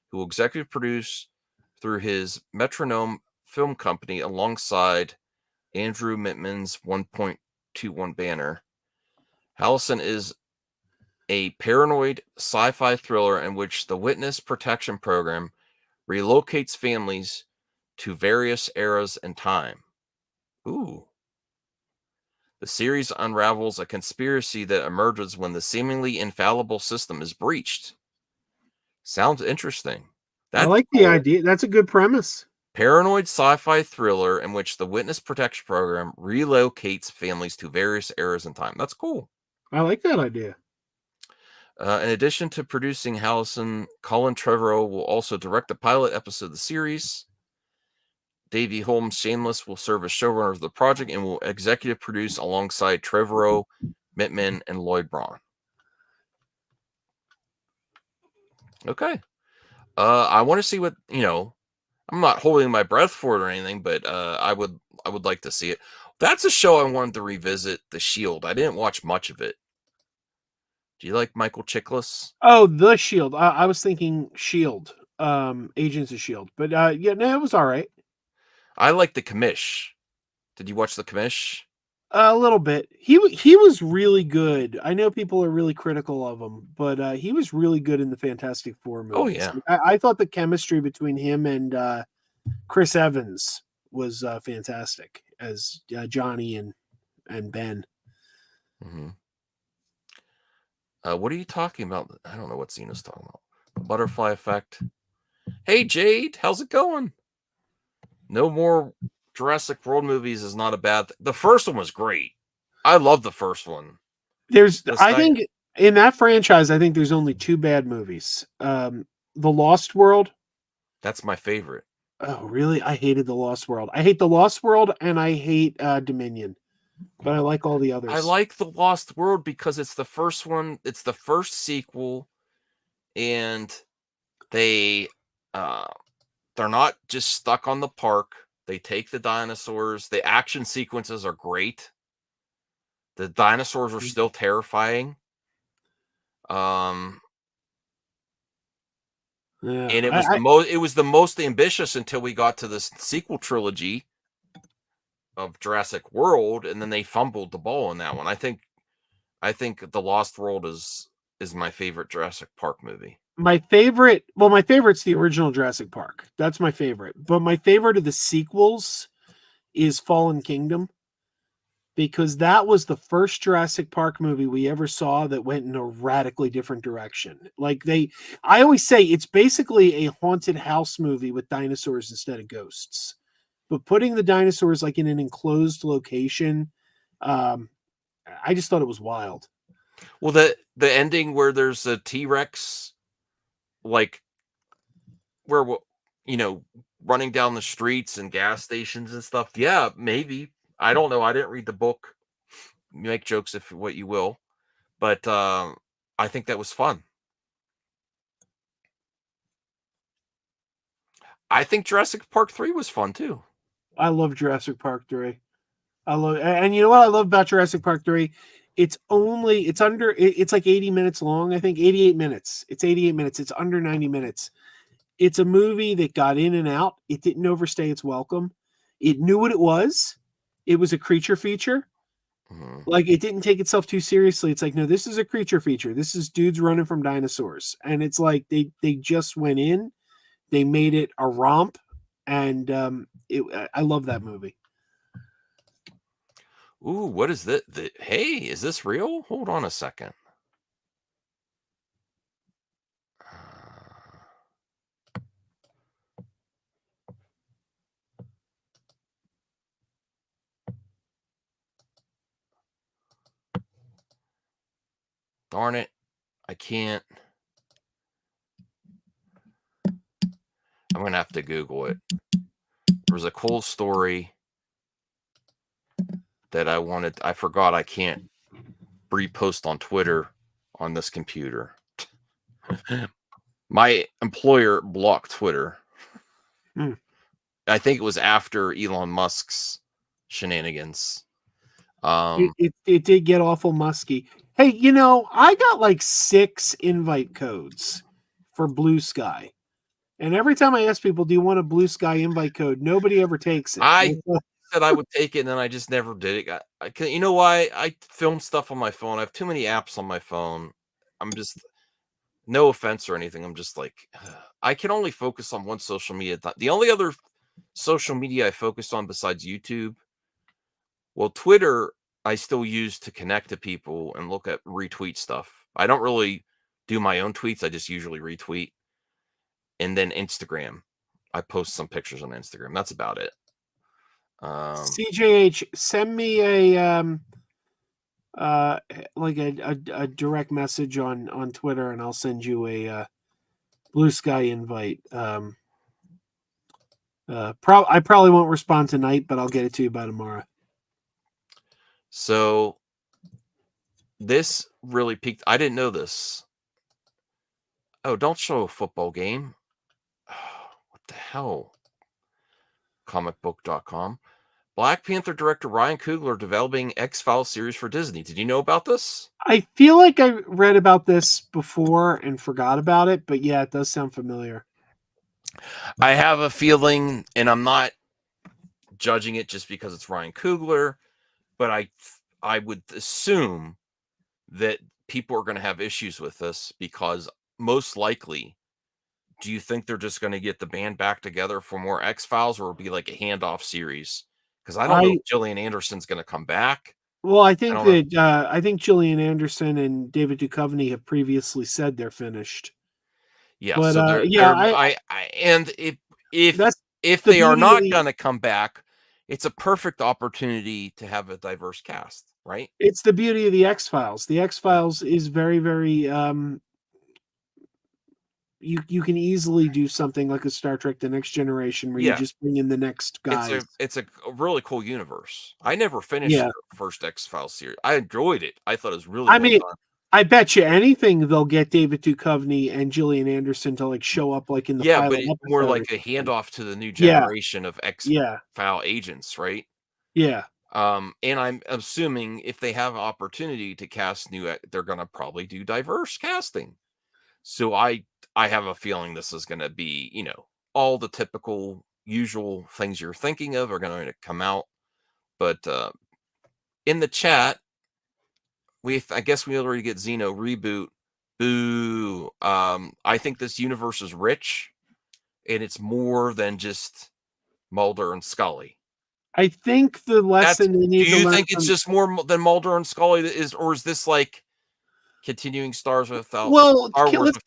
who will executive produce through his Metronome Film Company alongside Andrew Mittman's 1.21 banner. Hallison is a paranoid sci-fi thriller in which the Witness Protection Program relocates families to various eras and time. Ooh. The series unravels a conspiracy that emerges when the seemingly infallible system is breached. Sounds interesting. I like the idea. That's a good premise. Paranoid sci-fi thriller in which the Witness Protection Program relocates families to various eras and time. That's cool. I like that idea. In addition to producing Hallison, Colin Trevorrow will also direct the pilot episode of the series. Davey Holmes Shameless will serve as showrunner of the project and will executive produce alongside Trevorrow, Mittman, and Lloyd Braun. Okay. I want to see what, I'm not holding my breath for it or anything, but I would like to see it. That's a show I wanted to revisit, The Shield. I didn't watch much of it. Do you like Michael Chiklis? Oh, The Shield. I was thinking Shield, Agents of Shield, but it was all right. I like The Commish. Did you watch The Commish? A little bit. He was really good. I know people are really critical of him, but he was really good in the Fantastic Four movies. Oh yeah. I thought the chemistry between him and Chris Evans was fantastic as Johnny and Ben. Mm-hmm. What are you talking about? I don't know what Zena's talking about. The butterfly effect. Hey Jade, how's it going? No more Jurassic World movies is not a bad thing. The first one was great. I love the first one. I think in that franchise, I think there's only two bad movies. The Lost World. That's my favorite. Oh, really? I hated The Lost World. I hate The Lost World and I hate Dominion. But I like all the others. I like The Lost World because it's the first one. It's the first sequel, and they're not just stuck on the park. They take the dinosaurs. The action sequences are great. The dinosaurs are still terrifying. Yeah, And it was the most ambitious until we got to this sequel trilogy of Jurassic World, and then they fumbled the ball on that one. I think The Lost World is my favorite Jurassic Park movie. my favorite. Well, my favorite's the original Jurassic Park. That's my favorite. But my favorite of the sequels is Fallen Kingdom, because that was the first Jurassic Park movie we ever saw that went in a radically different direction. I always say it's basically a haunted house movie with dinosaurs instead of ghosts. But putting the dinosaurs like in an enclosed location, um, I just thought it was wild. Well, the ending where there's a T-Rex, like where you know running down the streets and gas stations and stuff. Yeah, maybe. I don't know. I didn't read the book. Make jokes if what you will, but I think that was fun. I think Jurassic Park 3 was fun too. I love Jurassic Park 3. And you know what I love about Jurassic Park 3? It's like 80 minutes long, I think 88 minutes. It's 88 minutes. It's under 90 minutes. It's a movie that got in and out. It didn't overstay its welcome. It knew what it was. It was a creature feature. Mhm. Like, it didn't take itself too seriously. It's like, no, this is a creature feature. This is dudes running from dinosaurs. And it's like they just went in, they made it a romp, and I love that movie. Ooh, what is that? Hey, is this real? Hold on a second. Uh, Darn it. I can't. I'm going to have to Google it. There was a cool story that I forgot I can't repost on Twitter on this computer. My employer blocked Twitter. Hmm. I think it was after Elon Musk's shenanigans. It did get awful musky. Hey, I got like 6 invite codes for Blue Sky. And every time I ask people, do you want a Blue Sky invite code? Nobody ever takes it. I said I would take it, and then I just never did it. You know why? I film stuff on my phone. I have too many apps on my phone. I'm just, no offense or anything. I'm just like, I can only focus on one social media. The only other social media I focus on besides YouTube, well, Twitter, I still use to connect to people and look at retweet stuff. I don't really do my own tweets. I just usually retweet. And then Instagram, I post some pictures on Instagram. That's about it. CJH, send me uh like a direct message on Twitter, and I'll send you a Blue Sky invite. I probably won't respond tonight, but I'll get it to you by tomorrow. So this really peaked. I didn't know this. Oh, don't show a football game. What the hell? Comicbook.com. Black Panther director Ryan Coogler developing X-Files series for Disney. Did you know about this? I feel like I read about this before and forgot about it, but yeah, it does sound familiar. I have a feeling, and I'm not judging it just because it's Ryan Coogler, but I would assume that people are going to have issues with this because most likely, do you think they're just going to get the band back together for more X-Files, or it'll be like a handoff series? Because I don't know I if Gillian Anderson's going to come back. Well, I don't know. I think Gillian Anderson and David Duchovny have previously said they're finished. Yeah, But so they're yeah, they're I and if that's if the they are beauty of not the going to come back, it's a perfect opportunity to have a diverse cast, right? it's the beauty of the X-Files. The X-Files is very, very you can easily do something like a Star Trek The Next Generation where you Yeah, just bring in the next it's a guys. it's a really cool universe. I never finished Yeah. the first X-Files series. I enjoyed it. I thought it was really I well mean, done. I bet you anything they'll get David Duchovny and Gillian Anderson to like show up like in the Yeah, but pilot it more episode or like a something. handoff to the new Yeah, generation of yeah, X-File agents, right? yeah. And I'm assuming if they have opportunity to cast they're gonna probably do diverse casting. So I have a feeling this is going to be, all the typical usual things you're thinking of are going to come out. But in the chat, I guess we already get Xeno reboot. Boo. I think this universe is rich, and it's more than just Mulder and Scully. I think the lesson they Do need to you learn think it's just more than Mulder and Scully or is this like continuing Star Wars without Luke let's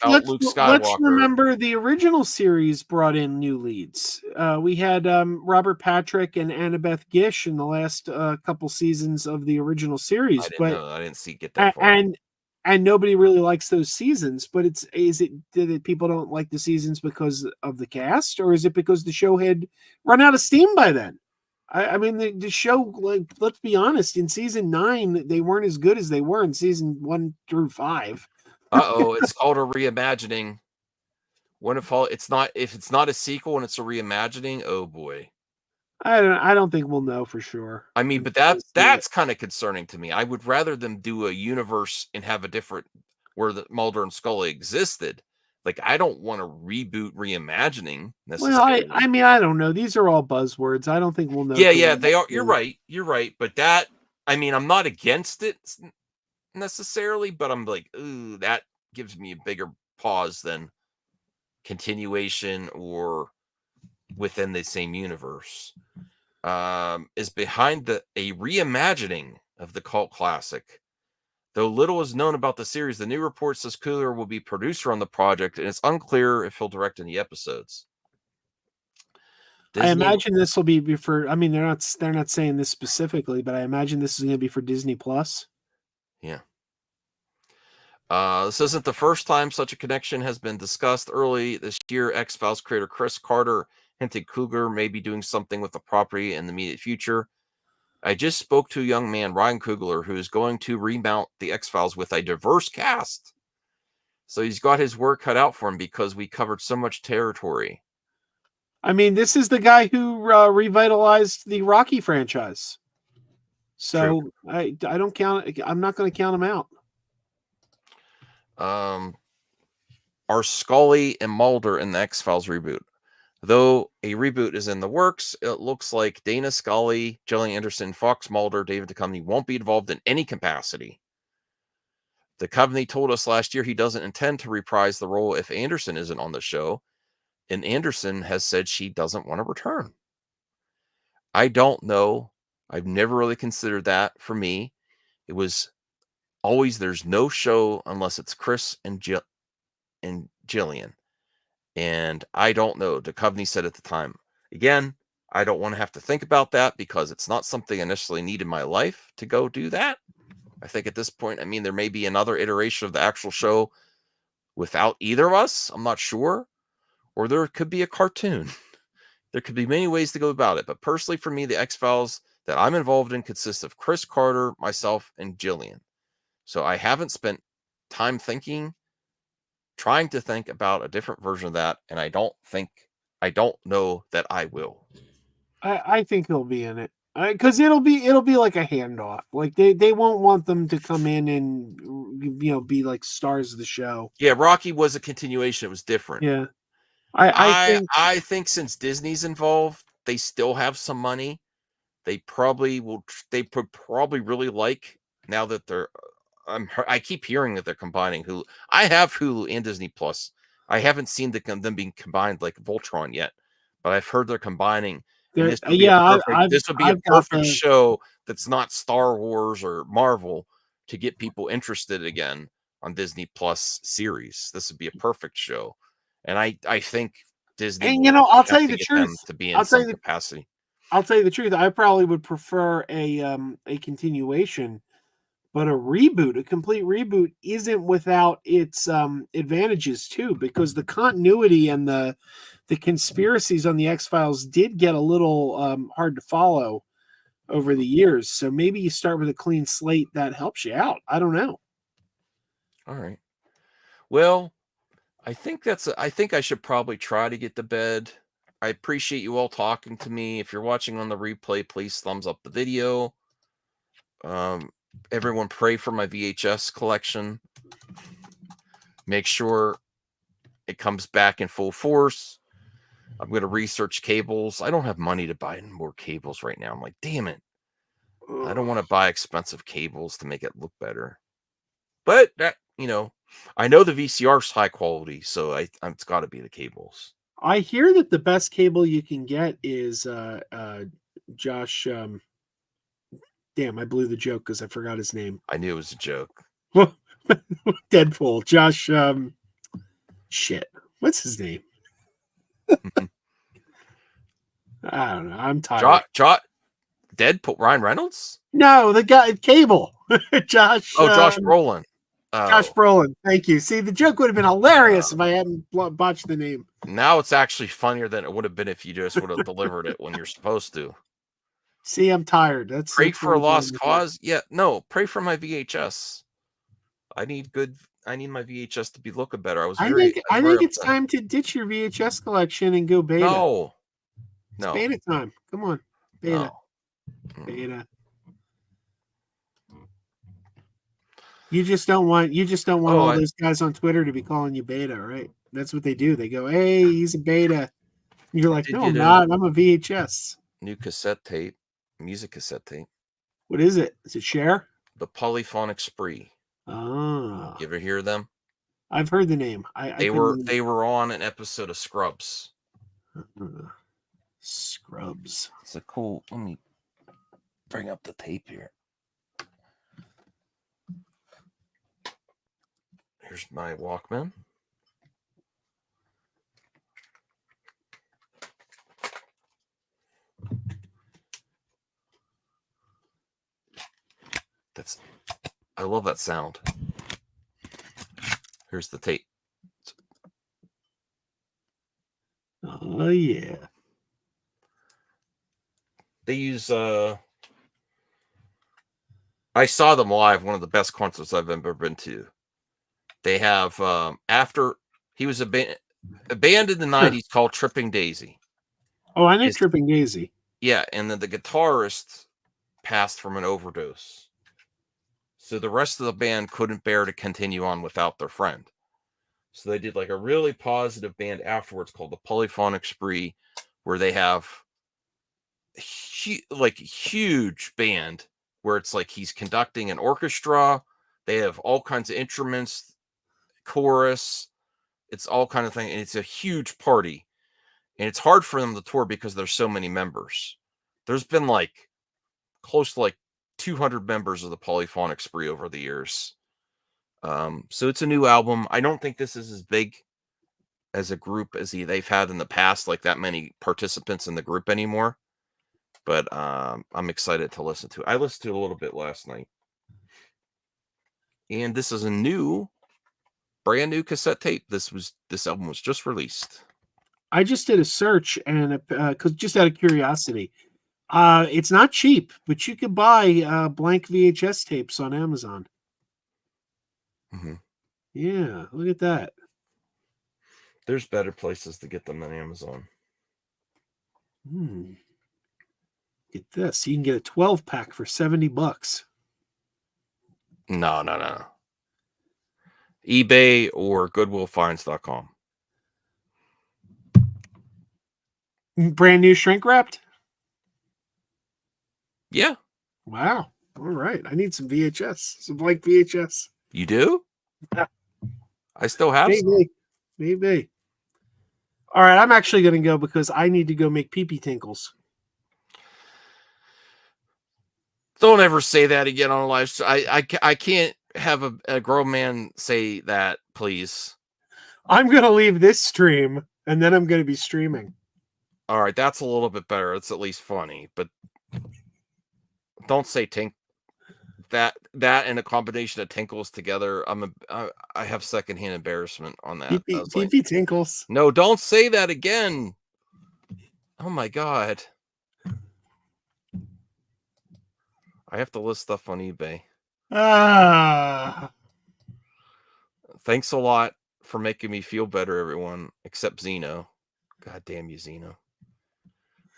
Skywalker? remember the original series brought in new leads. We had Robert Patrick and Annabeth Gish in the last couple seasons of the original I series, didn't but know. I didn't get that far. and nobody really likes those seasons. But is it that people don't like the seasons because of the cast, or is it because the show had run out of steam by then? I mean, the show, like, let's be honest, in season 9, they weren't as good as they were in season 1 through 5. Uh-oh, it's called a reimagining. What if it's not a sequel and it's a reimagining? Oh boy. I don't think we'll know for sure. I mean, but that's kind of concerning to me. I would rather them do a universe and have a different where the Mulder and Scully existed. Like, I don't want to reboot reimagining Well, necessarily. I mean, I don't know. These are all buzzwords. I don't think we'll know. Yeah, they are. You're right. But I mean, I'm not against it necessarily, but I'm like, ooh, that gives me a bigger pause than continuation or within the same universe. Is behind a reimagining of the cult classic. Though little is known about the series, the new report says Cooler will be producer on the project, and it's unclear if he'll direct any episodes. I imagine this will be for. I mean, they're not saying this specifically, but I imagine this is going to be for Disney Plus. Yeah. This isn't the first time such a connection has been discussed. Early this year, X-Files creator Chris Carter hinted Coogler may be doing something with the property in the immediate future. I just spoke to a young man, Ryan Coogler, who is going to remount the X-Files with a diverse cast. So he's got his work cut out for him because we covered so much territory. I mean, this is the guy who revitalized the Rocky franchise. So true. I don't count. I'm not going to count him out. Are Scully and Mulder in the X-Files reboot? Though a reboot is in the works, it looks like Dana Scully, Gillian Anderson, Fox Mulder, David Duchovny won't be involved in any capacity. Duchovny told us last year he doesn't intend to reprise the role if Anderson isn't on the show, and Anderson has said she doesn't want to return. I don't know. I've never really considered that. For me, it was always there's no show unless it's Chris and Gillian. And I don't know. Duchovny said at the time, again, I don't want to have to think about that because it's not something I necessarily need in my life to go do that. I think at this point, I mean, there may be another iteration of the actual show without either of us. I'm not sure. Or there could be a cartoon. There could be many ways to go about it. But personally, for me, the X-Files that I'm involved in consists of Chris Carter, myself, and Gillian. So I haven't spent time trying to think about a different version of that, and I don't know that I will. I think he'll be in it because it'll be like a handoff. Like they won't want them to come in and be like stars of the show. Yeah, Rocky was a continuation. It was different. Yeah, I think since Disney's involved, they still have some money. They probably will. They probably really like now that they're. I keep hearing that they're combining Hulu. I have Hulu and Disney Plus. I haven't seen them being combined like Voltron yet, but I've heard they're combining. And this would be a perfect show that's not Star Wars or Marvel to get people interested again on Disney Plus series. This would be a perfect show, and I think Disney. And I'll tell you the truth. To be in some capacity. I'll tell you the truth. I probably would prefer a continuation. But a complete reboot, isn't without its advantages too, because the continuity and the conspiracies on the X-Files did get a little hard to follow over the years. So maybe you start with a clean slate that helps you out. I don't know. All right. Well, I think I should probably try to get to bed. I appreciate you all talking to me. If you're watching on the replay, please thumbs up the video. Everyone pray for my VHS collection. Make sure it comes back in full force. I'm going to research cables. I don't have money to buy more cables right now. I'm like, damn it. I don't want to buy expensive cables to make it look better. But that, I know the VCR is high quality, so it's got to be the cables. I hear that the best cable you can get is Josh. Damn, I blew the joke because I forgot his name. I knew it was a joke. Deadpool. Josh. Shit. What's his name? I don't know. I'm tired. Deadpool. Ryan Reynolds? No, the guy Cable. Josh. Oh, Josh Brolin. Josh Brolin. Thank you. See, the joke would have been hilarious if I hadn't botched the name. Now it's actually funnier than it would have been if you just would have delivered it when you're supposed to. See, I'm tired. Pray for a lost cause? Yeah, no. Pray for my VHS. I need my VHS to be looking better. I think it's time to ditch your VHS collection and go beta. No. It's beta time. Come on. Beta. No. Beta. You just don't want all those guys on Twitter to be calling you beta, right? That's what they do. They go, "Hey, he's a beta." And you're like, "No, I'm not. I'm a VHS." New cassette tape, music cassette tape. What is it? Is it Cher? The Polyphonic Spree. Oh. You ever hear them? I've heard the name. They were on an episode of Scrubs. Scrubs. It's a cool. Let me bring up the tape here. Here's my Walkman. I love that sound. Here's the tape. Oh yeah. They use I saw them live, one of the best concerts I've ever been to. They have after he was a band in the 90s called Tripping Daisy. Oh, I know Tripping Daisy. Yeah, and then the guitarist passed from an overdose. So the rest of the band couldn't bear to continue on without their friend. So they did like a really positive band afterwards called the Polyphonic Spree, where they have huge band where it's like he's conducting an orchestra. They have all kinds of instruments, chorus. It's all kind of thing. And it's a huge party. And it's hard for them to tour because there's so many members. There's been like close to like 200 members of the Polyphonic Spree over the years. So it's a new album. I don't think this is as big as a group as they've had in the past, like that many participants in the group anymore. But I'm excited to listen to it. I listened to it a little bit last night. And this is a brand new cassette tape. This album was just released. I just did a search and because just out of curiosity, it's not cheap, but you could buy blank VHS tapes on Amazon. Mm-hmm. Yeah, look at that. There's better places to get them than Amazon. Get this. You can get a 12-pack for $70. No. eBay or GoodwillFinds.com. Brand new shrink wrapped? Yeah. Wow. All right. I need some VHS. Some blank VHS. You do? Yeah. I still have some. Maybe. All right. I'm actually going to go because I need to go make pee-pee tinkles. Don't ever say that again on a live stream. I can't have a grown man say that, please. I'm going to leave this stream and then I'm going to be streaming. All right. That's a little bit better. It's at least funny, but don't say tink. That and a combination of tinkles together, I have secondhand embarrassment on that. Pee-pee tinkles. No, don't say that again. Oh my God. I have to list stuff on eBay. Thanks a lot for making me feel better, everyone, except Zeno. God damn you, Zeno.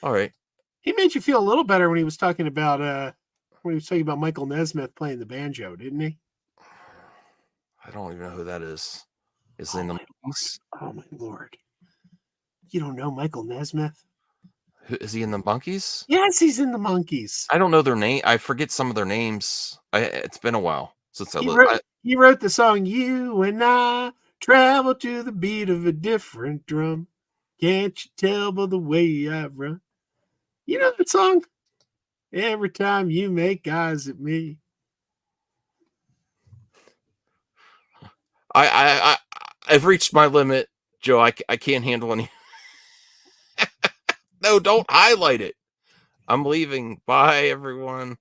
All right. He made you feel a little better when he was talking about Michael Nesmith playing the banjo, didn't he? I don't even know who that is. Is in the movies? Oh my lord! You don't know Michael Nesmith? Is he in the Monkees? Yes, he's in the Monkees. I don't know their name. I forget some of their names. It's been a while since I He looked. wrote the song "You and I Travel to the Beat of a Different Drum." Can't you tell by the way I run? You know that song? Every time you make eyes at me. I've reached my limit, Joe. I can't handle any. No, don't highlight it. I'm leaving. Bye, everyone.